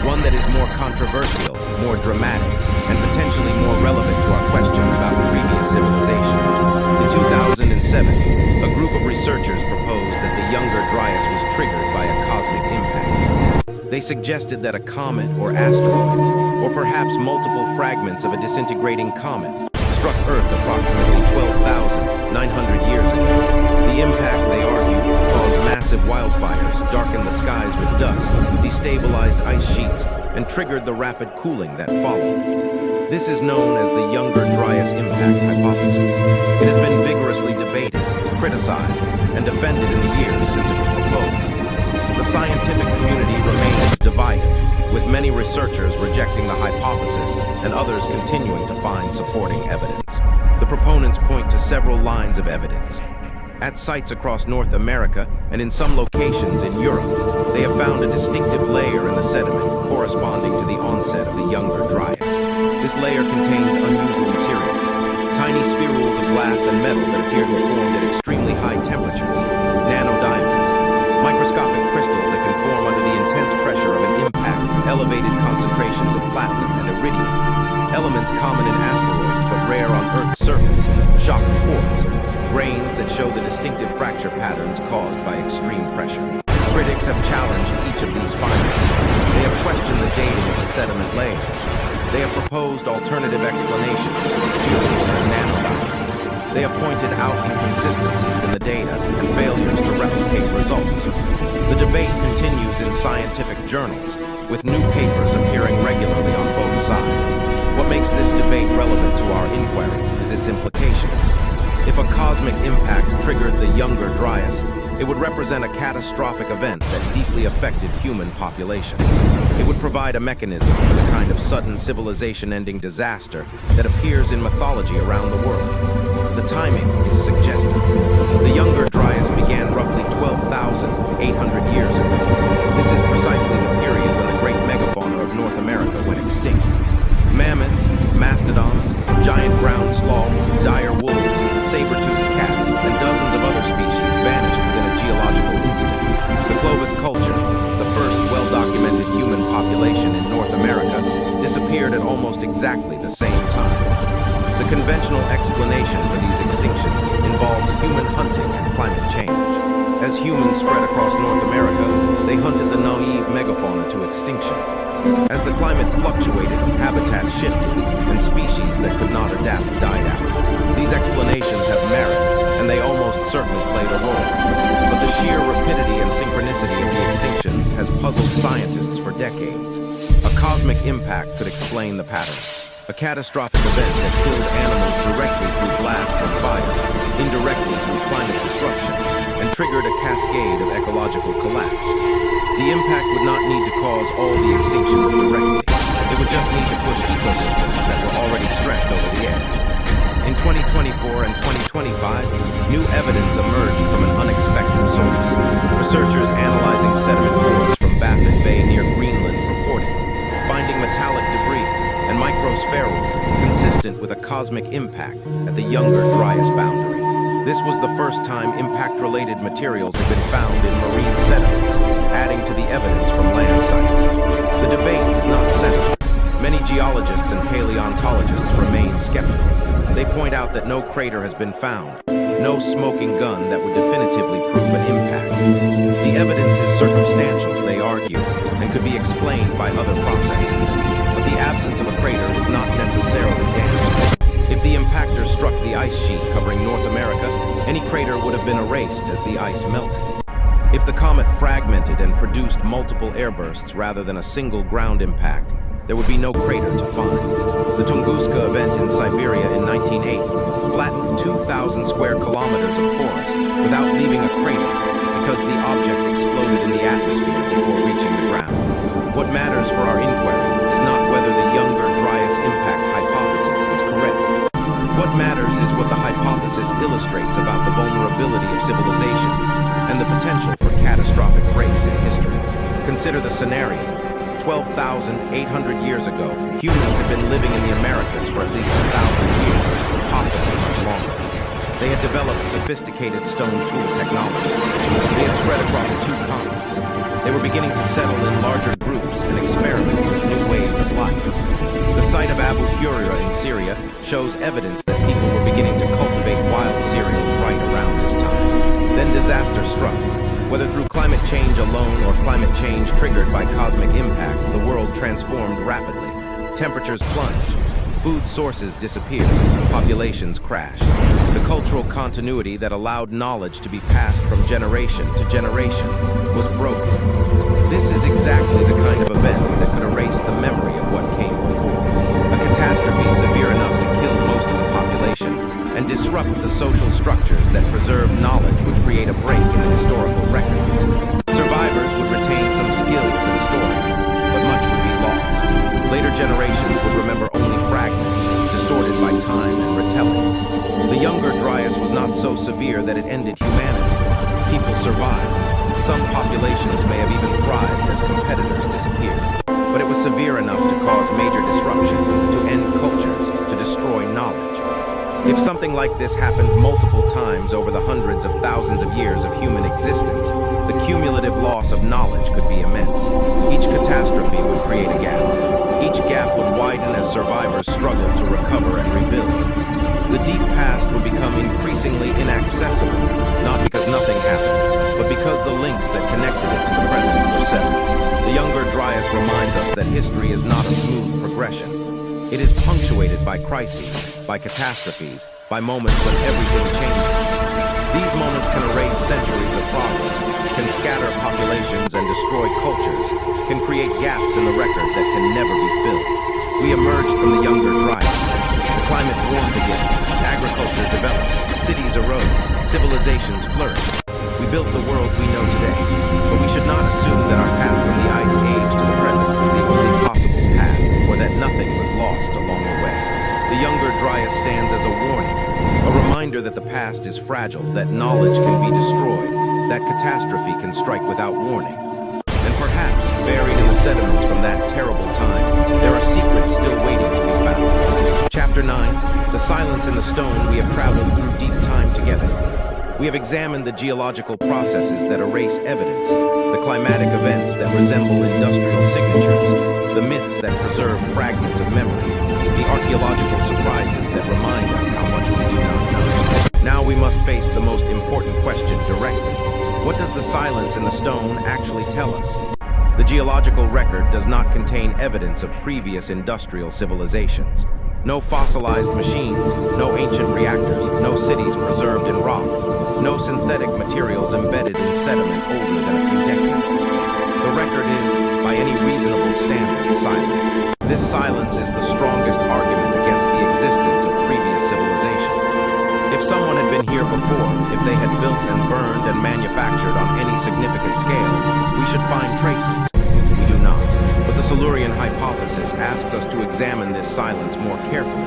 one that is more controversial, more dramatic, and potentially more relevant to our question about previous civilizations. In 2007, a group of researchers proposed that the Younger Dryas was triggered by a cosmic impact. They suggested that a comet or asteroid, or perhaps multiple fragments of a disintegrating comet, struck Earth approximately 12,900 years ago. The impact, they argued, caused massive wildfires, darkened the skies with dust, destabilized ice sheets, and triggered the rapid cooling that followed. This is known as the Younger Dryas impact hypothesis. It has been vigorously debated, criticized, and defended in the years since it was proposed. The scientific community remains divided, with many researchers rejecting the hypothesis and others continuing to find supporting evidence. The proponents point to several lines of evidence. At sites across North America and in some locations in Europe, they have found a distinctive layer in the sediment corresponding to the onset of the Younger Dryas. This layer contains unusual materials, tiny spherules of glass and metal that appear to have formed at extremely high temperatures, nanodiamonds, microscopic crystals that can form under the intense pressure of an impact, elevated concentrations of platinum and iridium, elements common in asteroids but rare on Earth's surface, shock quartz, grains that show the distinctive fracture patterns caused by extreme pressure. Critics have challenged each of these findings. They have questioned the dating of the sediment layers. They have proposed alternative explanations for the spherules and nanodiamonds. They have pointed out inconsistencies in the data and failures to replicate results. The debate continues in scientific journals, with new papers appearing regularly on both sides. What makes this debate relevant to our inquiry is its implications. If a cosmic impact triggered the Younger Dryas, it would represent a catastrophic event that deeply affected human populations. It would provide a mechanism for the kind of sudden civilization-ending disaster that appears in mythology around the world. The timing is suggestive. The Younger Dryas began roughly 12,800 years ago. This is precisely the period when the great megafauna of North America went disappeared at almost exactly the same time. The conventional explanation for these extinctions involves human hunting and climate change. As humans spread across North America, they hunted the naive megafauna to extinction. As the climate fluctuated, habitat shifted, and species that could not adapt died out. These explanations have merit, and they almost certainly played a role. But the sheer rapidity and synchronicity of the extinctions has puzzled scientists for decades. A cosmic impact could explain the pattern. A catastrophic event that killed animals directly through blast and fire, indirectly through climate disruption, and triggered a cascade of ecological collapse. The impact would not need to cause all the extinctions directly. It would just need to push ecosystems that were already stressed over the edge. In 2024 and 2025, new evidence emerged from an unexpected source. Researchers analyzing sediment cores from Baffin Bay near Greenland reported finding metallic debris and microspherules consistent with a cosmic impact at the Younger Dryas boundary. This was the first time impact-related materials had been found in marine sediments, adding to the evidence from land sites. The debate is not settled. Many geologists and paleontologists remain skeptical. They point out that no crater has been found, no smoking gun that would definitively prove an impact. The evidence is circumstantial, they argue, and could be explained by other processes. But the absence of a crater is not necessarily damage. If the impactor struck the ice sheet covering North America, any crater would have been erased as the ice melted. If the comet fragmented and produced multiple airbursts rather than a single ground impact, there would be no crater to find. The Tunguska event in Siberia in 1980 flattened 2,000 square kilometers of forest without leaving a crater because the object exploded in the atmosphere before reaching the ground. What matters for our inquiry is not whether the Younger Dryas impact hypothesis is correct. What matters is what the hypothesis illustrates about the vulnerability of civilizations and the potential for catastrophic breaks in history. Consider the scenario. 12,800 years ago, humans had been living in the Americas for at least 1,000 years, possibly much longer. They had developed sophisticated stone tool technology. They had spread across 2 continents. They were beginning to settle in larger groups and experiment with new ways of life. The site of Abu Huraira in Syria shows evidence that people were beginning to cultivate wild cereals right around this time. Then disaster struck. Whether through climate change alone or climate change triggered by cosmic impact, the world transformed rapidly. Temperatures plunged, food sources disappeared, populations crashed. The cultural continuity that allowed knowledge to be passed from generation to generation was broken. This is exactly the kind of event that could erase the memory of what came before. A catastrophe severe enough to kill most of the population and disrupt the social structures that preserved knowledge would create a break in the historical record. Survivors would retain some skills and stories, but much would be lost. Later generations would remember only fragments, distorted by time and retelling. The Younger Dryas was not so severe that it ended humanity. People survived. Some populations may have even thrived as competitors disappeared. But it was severe enough to cause major disruption, to end cultures, to destroy knowledge. If something like this happened multiple times over the hundreds of thousands of years of human existence, the cumulative loss of knowledge could be immense. Each catastrophe would create a gap. Each gap would widen as survivors struggled to recover and rebuild. The deep past would become increasingly inaccessible, not because nothing happened, but because the links that connected it to the present were severed. The Younger Dryas reminds us that history is not a smooth progression. It is punctuated by crises, by catastrophes, by moments when everything changes. These moments can erase centuries of progress, can scatter populations and destroy cultures, can create gaps in the record that can never be filled. We emerged from the Younger Dryas. The climate warmed again, agriculture developed, cities arose, civilizations flourished. We built the world we know today, but we should not assume that our path from the ice age to the present was the only possible path, or that nothing was lost along the way. The Younger Dryas stands as a warning, a reminder that the past is fragile, that knowledge can be destroyed, that catastrophe can strike without warning. And perhaps, buried in the sediments from that terrible time, there are secrets still waiting to be found. Chapter 9, The Silence in the Stone We Have Traveled Through Deep Time Together. We have examined the geological processes that erase evidence, the climatic events that resemble industrial signatures, the myths that preserve fragments of memory, the archaeological surprises that remind us how much we do not know. Now we must face the most important question directly. What does the silence in the stone actually tell us? The geological record does not contain evidence of previous industrial civilizations. No fossilized machines, no ancient reactors, no cities preserved in rock, no synthetic materials embedded in sediment older than a few decades. The record is, by any reasonable standard, silent. This silence is the strongest argument against the existence of previous civilizations. If someone had been here before, if they had built and burned and manufactured on any significant scale, we should find traces. We do not. But the Silurian Hypothesis asks us to examine this silence more carefully,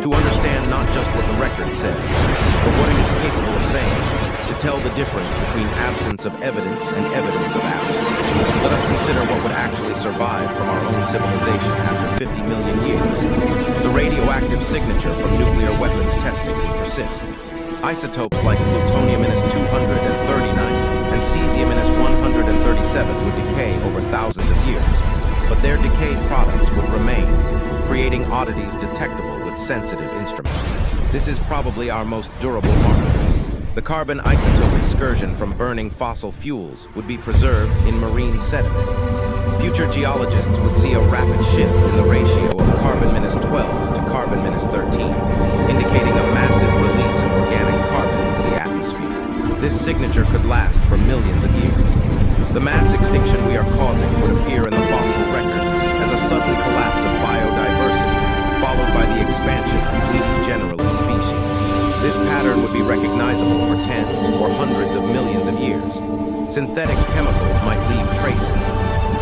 to understand not just what the record says, but what it is capable of saying, to tell the difference between absence of evidence and evidence of absence. Let us consider what would actually survive from our own civilization after 50 million years. The radioactive signature from nuclear weapons testing will persist. Isotopes like plutonium-239 and cesium-137 would decay over thousands of years, but their decayed products would remain, creating oddities detectable with sensitive instruments. This is probably our most durable marker. The carbon isotope excursion from burning fossil fuels would be preserved in marine sediment. Future geologists would see a rapid shift in the ratio of carbon-12 to carbon-13, indicating a massive release of organic carbon into the atmosphere. This signature could last for millions of years. The mass extinction we are causing would appear in the fossil record as a sudden collapse of biodiversity, followed by the expansion of weak generalist species. This pattern would be recognizable for tens or hundreds of millions of years. Synthetic chemicals might leave traces.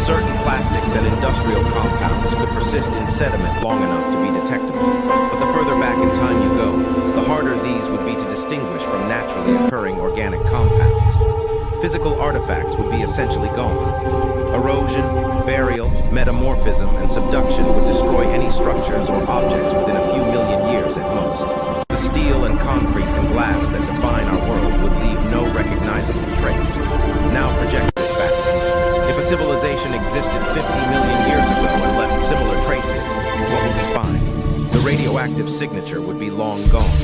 Certain plastics and industrial compounds could persist in sediment long enough to be detectable. But the further back in time you go, the harder these would be to distinguish from naturally occurring organic compounds. Physical artifacts would be essentially gone. Erosion, burial, metamorphism, and subduction would destroy any structures or objects within a few million years at most. The steel and concrete and glass that define our world would leave no recognizable trace. Now project this back. If a civilization existed 50 million years ago and left similar traces, what would we find? The radioactive signature would be long gone.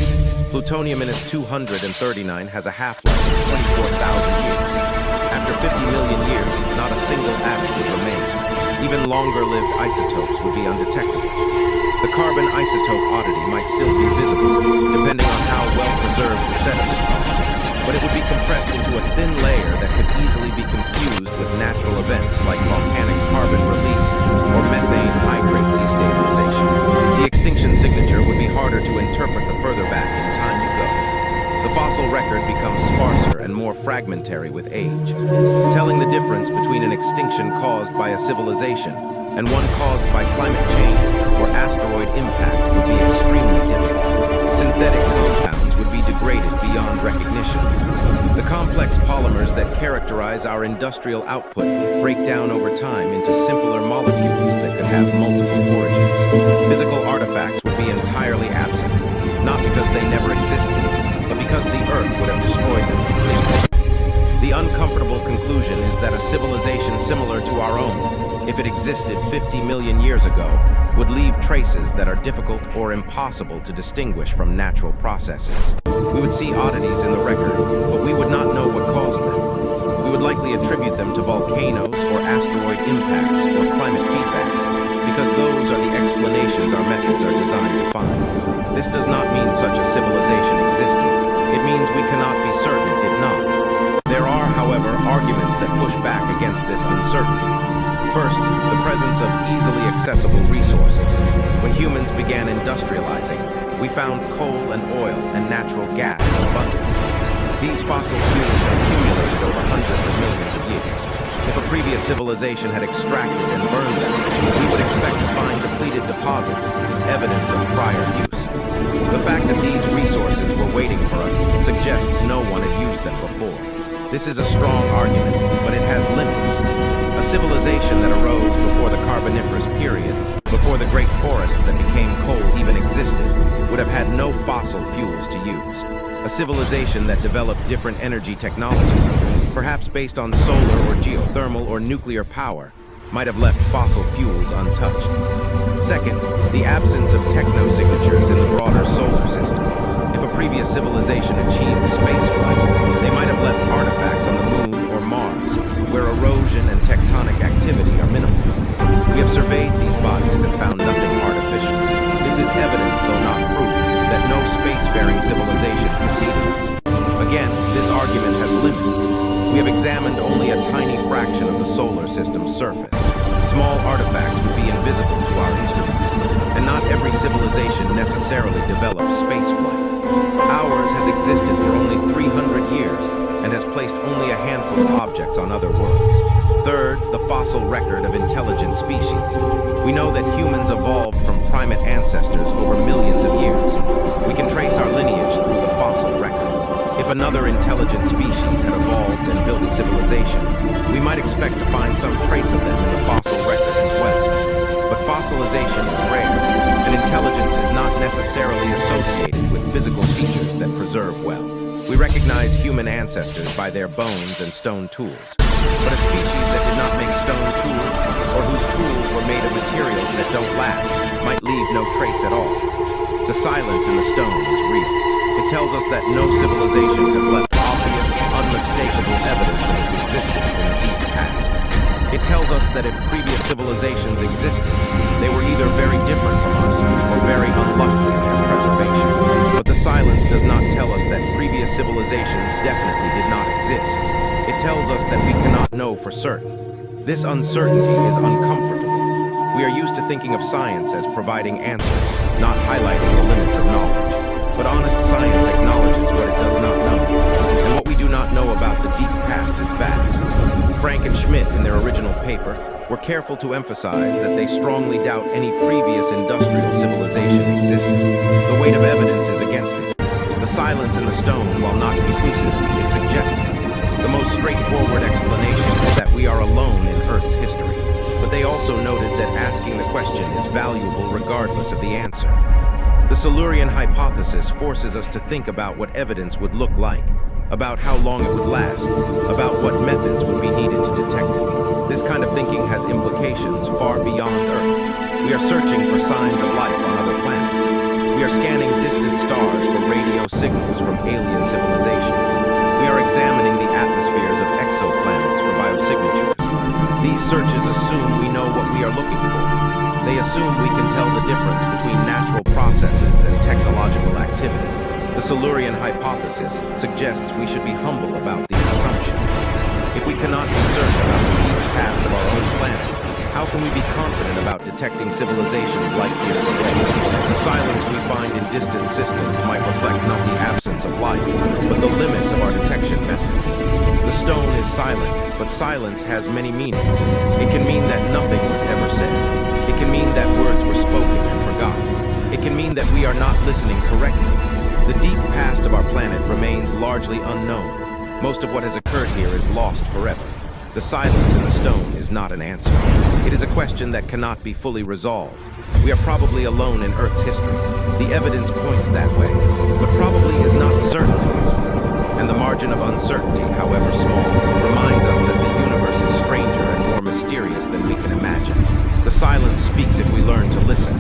Plutonium-239 has a half-life of 24,000 years. After 50 million years, not a single atom would remain. Even longer-lived isotopes would be undetectable. The carbon isotope oddity might still be visible, depending on how well preserved the sediments are, but it would be compressed into a thin layer that could easily be confused with natural events like volcanic carbon release or methane hydrate destabilization. The extinction signature would be harder to interpret the further back in time you go. The fossil record becomes sparser and more fragmentary with age. Telling the difference between an extinction caused by a civilization and one caused by climate change or asteroid impact would be extremely difficult. Synthetic compounds would be degraded beyond recognition. The complex polymers that characterize our industrial output break down over time into simpler molecules that could have multiple origins. Physical artifacts would be entirely absent, not because they never existed, but because the Earth would have destroyed them completely. The uncomfortable conclusion is that a civilization similar to our own, if it existed 50 million years ago, would leave traces that are difficult or impossible to distinguish from natural processes. We would see oddities in the record, but we would not know what caused them. We would likely attribute them to volcanoes or asteroid impacts or climate feedbacks, because those are the explanations our methods are designed to find. This does not mean such a civilization existed. It means we cannot be certain it did not. There are, however, arguments that push back against this uncertainty. First, the presence of easily accessible resources. When humans began industrializing, we found coal and oil and natural gas in abundance. These fossil fuels had accumulated over hundreds of millions of years. If a previous civilization had extracted and burned them, we would expect to find depleted deposits, evidence of prior use. The fact that these resources were waiting for us suggests no one had used them before. This is a strong argument, but it has limits. A civilization that arose before the Carboniferous period before the great forests that became coal even existed, would have had no fossil fuels to use. A civilization that developed different energy technologies, perhaps based on solar or geothermal or nuclear power, might have left fossil fuels untouched. Second, the absence of techno-signatures in the broader solar system. If a previous civilization achieved spaceflight, they might have left artifacts on the Moon or Mars, where erosion and tectonic activity are minimal. We have surveyed these bodies and found nothing artificial. This is evidence, though not proof, that no spacefaring civilization preceded us. Again, this argument has limits. We have examined only a tiny fraction of the solar system's surface. Small artifacts would be invisible to our instruments, and not every civilization necessarily developed spaceflight. Ours has existed for only 300 years and has placed only a handful of objects on other worlds. Third, the fossil record of intelligent species. We know that humans evolved from primate ancestors over millions of years. We can trace our lineage through the fossil record. If another intelligent species had evolved and built a civilization, we might expect to find some trace of them in the fossil record as well. But fossilization is rare, and intelligence is not necessarily associated with physical features that preserve well. We recognize human ancestors by their bones and stone tools. But a species that did not make stone tools, or whose tools were made of materials that don't last, might leave no trace at all. The silence in the stone is real. It tells us that no civilization has left obvious, unmistakable evidence of its existence in the deep past. It tells us that if previous civilizations existed, they were either very different from us or very unlucky in their preservation. But the silence does not tell us that previous civilizations definitely did not exist. It tells us that we cannot know for certain. This uncertainty is uncomfortable. We are used to thinking of science as providing answers, not highlighting the limits of knowledge. But honest science acknowledges what it does not know, and what we do not know about the deep past is vast. Frank and Schmidt, in their original paper, were careful to emphasize that they strongly doubt any previous industrial civilization existed. The weight of evidence is against it. The silence in the stone, while not conclusive, is suggestive. The most straightforward explanation is that we are alone in Earth's history. But they also noted that asking the question is valuable regardless of the answer. The Silurian Hypothesis forces us to think about what evidence would look like, about how long it would last, about what methods would be needed to detect it. This kind of thinking has implications far beyond Earth. We are searching for signs of life on other planets. We are scanning distant stars for radio signals from alien civilizations. We are examining the atmospheres of exoplanets for biosignatures. These searches assume we know what we are looking for. They assume we can tell the difference between natural processes and technological activity. The Silurian Hypothesis suggests we should be humble about these assumptions. If we cannot be certain about the deep past of our own planet, how can we be confident about detecting civilizations like years away? The silence we find in distant systems might reflect not the absence of life, but the limits of our detection methods. The stone is silent, but silence has many meanings. It can mean that nothing was ever said. It can mean that words were spoken and forgotten. It can mean that we are not listening correctly. The deep past of our planet remains largely unknown. Most of what has occurred here is lost forever. The silence in the stone is not an answer. It is a question that cannot be fully resolved. We are probably alone in Earth's history. The evidence points that way, but probably is not certain. And the margin of uncertainty, however small, reminds us that the universe is stranger and more mysterious than we can imagine. The silence speaks if we learn to listen,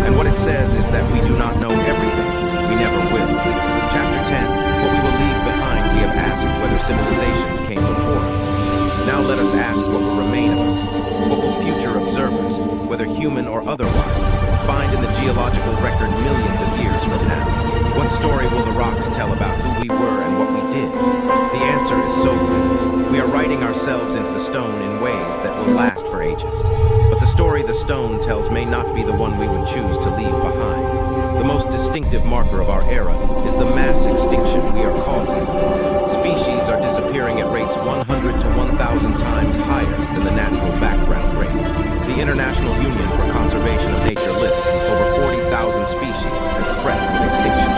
and what it says is that we do not know everything. We never will. Chapter 10, what we will leave behind. We have asked whether civilizations came before us. Now let us ask what will remain of us. What will future observers, whether human or otherwise, find in the geological record millions of years from now? What story will the rocks tell about who we were and what we did? The answer is sobering. We are writing ourselves into the stone in ways that will last for ages. But the story the stone tells may not be the one we would choose to leave behind. The most distinctive marker of our era is the mass extinction we are causing. Species are disappearing at rates 100 to 1,000 times higher than the natural background rate. The International Union for Conservation of Nature lists over 40,000 species as threatened with extinction.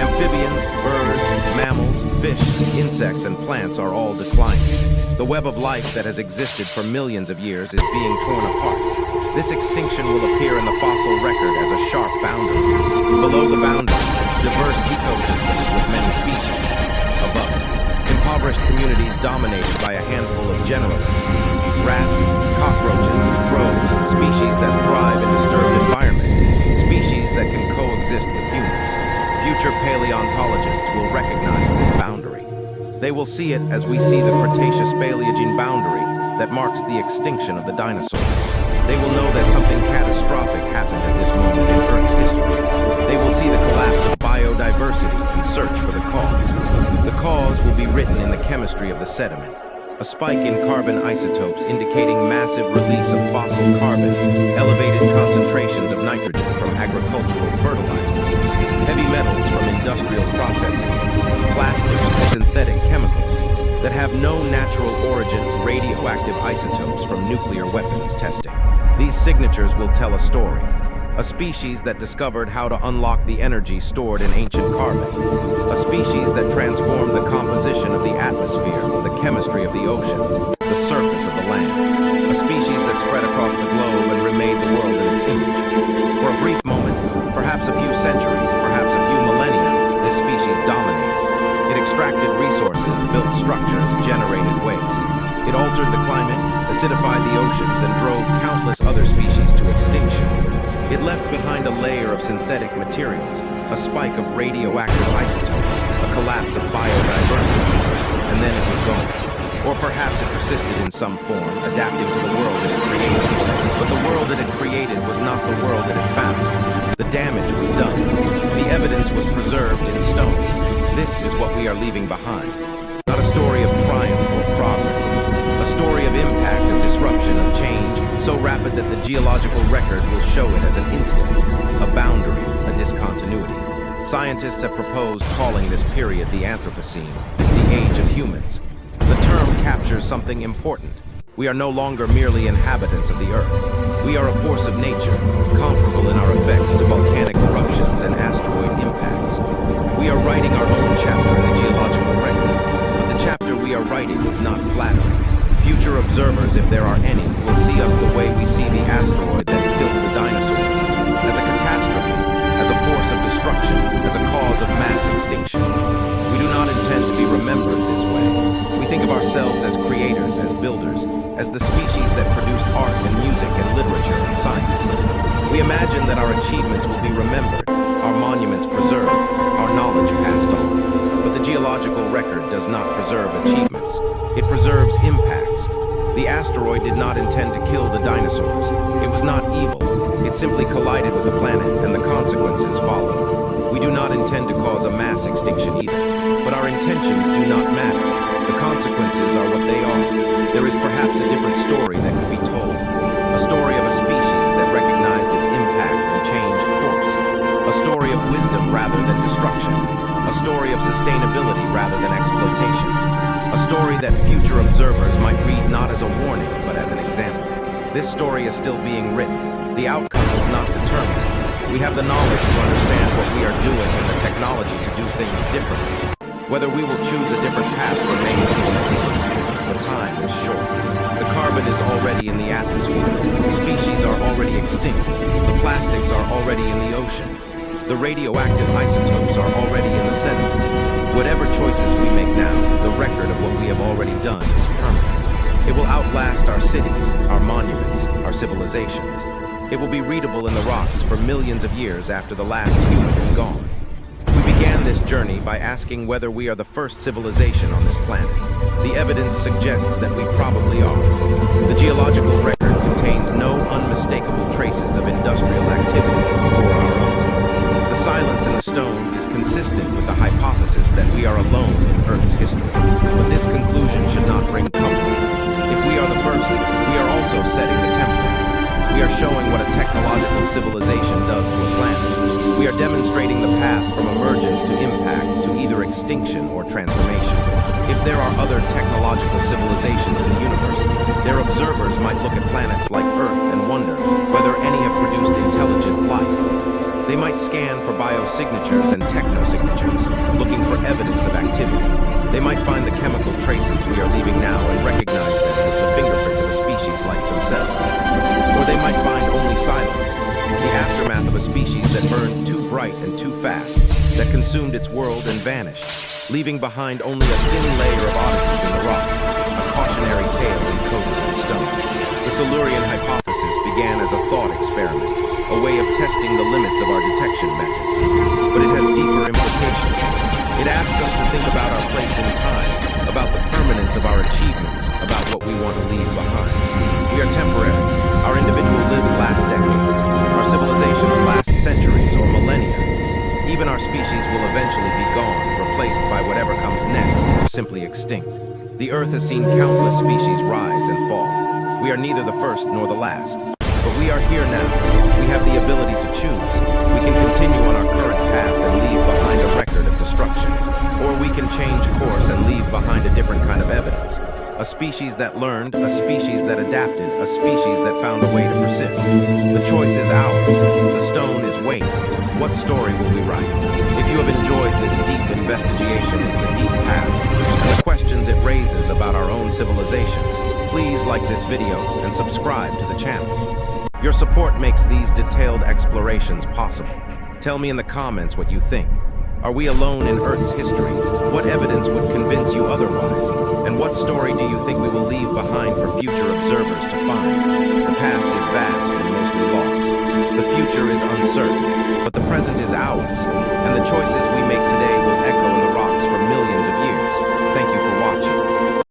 Amphibians, birds, mammals, fish, insects, and plants are all declining. The web of life that has existed for millions of years is being torn apart. This extinction will appear in the fossil record as a sharp boundary. Below the boundary, diverse ecosystems with many species. Above, impoverished communities dominated by a handful of generalists. Rats, cockroaches, crows, species that thrive in disturbed environments, species that can coexist with humans. Future paleontologists will recognize this boundary. They will see it as we see the Cretaceous-Paleogene boundary that marks the extinction of the dinosaurs. They will know that something catastrophic happened at this moment in Earth's history. They will see the collapse of biodiversity and search for the cause. The cause will be written in the chemistry of the sediment. A spike in carbon isotopes indicating massive release of fossil carbon, elevated concentrations of nitrogen from agricultural fertilizers, heavy metals from industrial processes, plastics and synthetic chemicals that have no natural origin, radioactive isotopes from nuclear weapons testing. These signatures will tell a story. A species that discovered how to unlock the energy stored in ancient carbon. A species that transformed the composition of the atmosphere, the chemistry of the oceans, the surface of the land. A species that spread across the globe and remade the world in its image. For a brief moment, perhaps a few centuries, perhaps a few millennia, this species dominated. It extracted resources, built structures, generated waste. It altered the climate, acidified the oceans, and drove countless other species to extinction. It left behind a layer of synthetic materials, a spike of radioactive isotopes, a collapse of biodiversity, and then it was gone. Or perhaps it persisted in some form, adapting to the world it had created. But the world it had created was not the world it had found. The damage was done. The evidence was preserved in stone. This is what we are leaving behind. Not a story of triumph or progress. A story of impact, of disruption, of change, so rapid that the geological record will show it as an instant, a boundary, a discontinuity. Scientists have proposed calling this period the Anthropocene, the age of humans. The term captures something important. We are no longer merely inhabitants of the Earth. We are a force of nature, comparable in our effects to volcanic eruptions and asteroid impacts. We are writing our own chapter in the geological record, but the chapter we are writing is not flattering. Future observers, if there are any, will see us the way we see the asteroid that killed the dinosaurs, as a catastrophe, as a force of destruction, as a cause of mass extinction. We do not intend to be remembered this way. We think of ourselves as creators, as builders, as the species that produced art and music and literature and science. We imagine that our achievements will be remembered, our monuments preserved, our knowledge passed on. But the geological record does not preserve achievements. It preserves impacts. The asteroid did not intend to kill the dinosaurs. It was not evil. It simply collided with the planet, and the consequences followed. We do not intend to cause a mass extinction either, but our intentions do not matter. The consequences are what they are. There is perhaps a different story that could be told. A story of a species that recognized its impact and changed course. A story of wisdom rather than destruction. A story of sustainability rather than exploitation. A story that future observers might read not as a warning, but as an example. This story is still being written. The outcome is not determined. We have the knowledge to understand what we are doing and the technology to do things differently. Whether we will choose a different path remains to be seen. The time is short. The carbon is already in the atmosphere. The species are already extinct. The plastics are already in the ocean. The radioactive isotopes are already in the sediment. Whatever choices we make now, the record of what we have already done is permanent. It will outlast our cities, our monuments, our civilizations. It will be readable in the rocks for millions of years after the last human is gone. We began this journey by asking whether we are the first civilization on this planet. The evidence suggests that we probably are. The geological record contains no unmistakable traces of industrial activity or our own. The silence in the stone is consistent with the hypothesis that we are alone in Earth's history. But this conclusion should not bring comfort. If we are the first, we are also setting the template. We are showing what a technological civilization does to a planet. We are demonstrating the path from emergence to impact to either extinction or transformation. If there are other technological civilizations in the universe, their observers might look at planets like Earth and wonder whether any have produced intelligent life. They might scan for biosignatures and technosignatures, looking for evidence of activity. They might find the chemical traces we are leaving now and recognize them as the fingerprints of a species like themselves. Or they might find silence, the aftermath of a species that burned too bright and too fast, that consumed its world and vanished, leaving behind only a thin layer of oddities in the rock, a cautionary tale encoded in stone. The Silurian Hypothesis began as a thought experiment, a way of testing the limits of our detection methods. But it has deeper implications. It asks us to think about our place in time, about the permanence of our achievements, about what we want to leave behind. We are temporary. Our individual lives last decades. Our civilizations last centuries or millennia. Even our species will eventually be gone, replaced by whatever comes next, or simply extinct. The Earth has seen countless species rise and fall. We are neither the first nor the last. But we are here now. We have the ability to choose. We can continue on our current path and leave behind a record of destruction. Or we can change course and leave behind a different kind of evidence. A species that learned, a species that adapted, a species that found a way to persist. The choice is ours. The stone is waiting. What story will we write? If you have enjoyed this deep investigation into the deep past and the questions it raises about our own civilization, please like this video and subscribe to the channel. Your support makes these detailed explorations possible. Tell me in the comments what you think. Are we alone in Earth's history? What evidence would convince you otherwise? And what story do you think we will leave behind for future observers to find? The past is vast and mostly lost. The future is uncertain, but the present is ours, and the choice is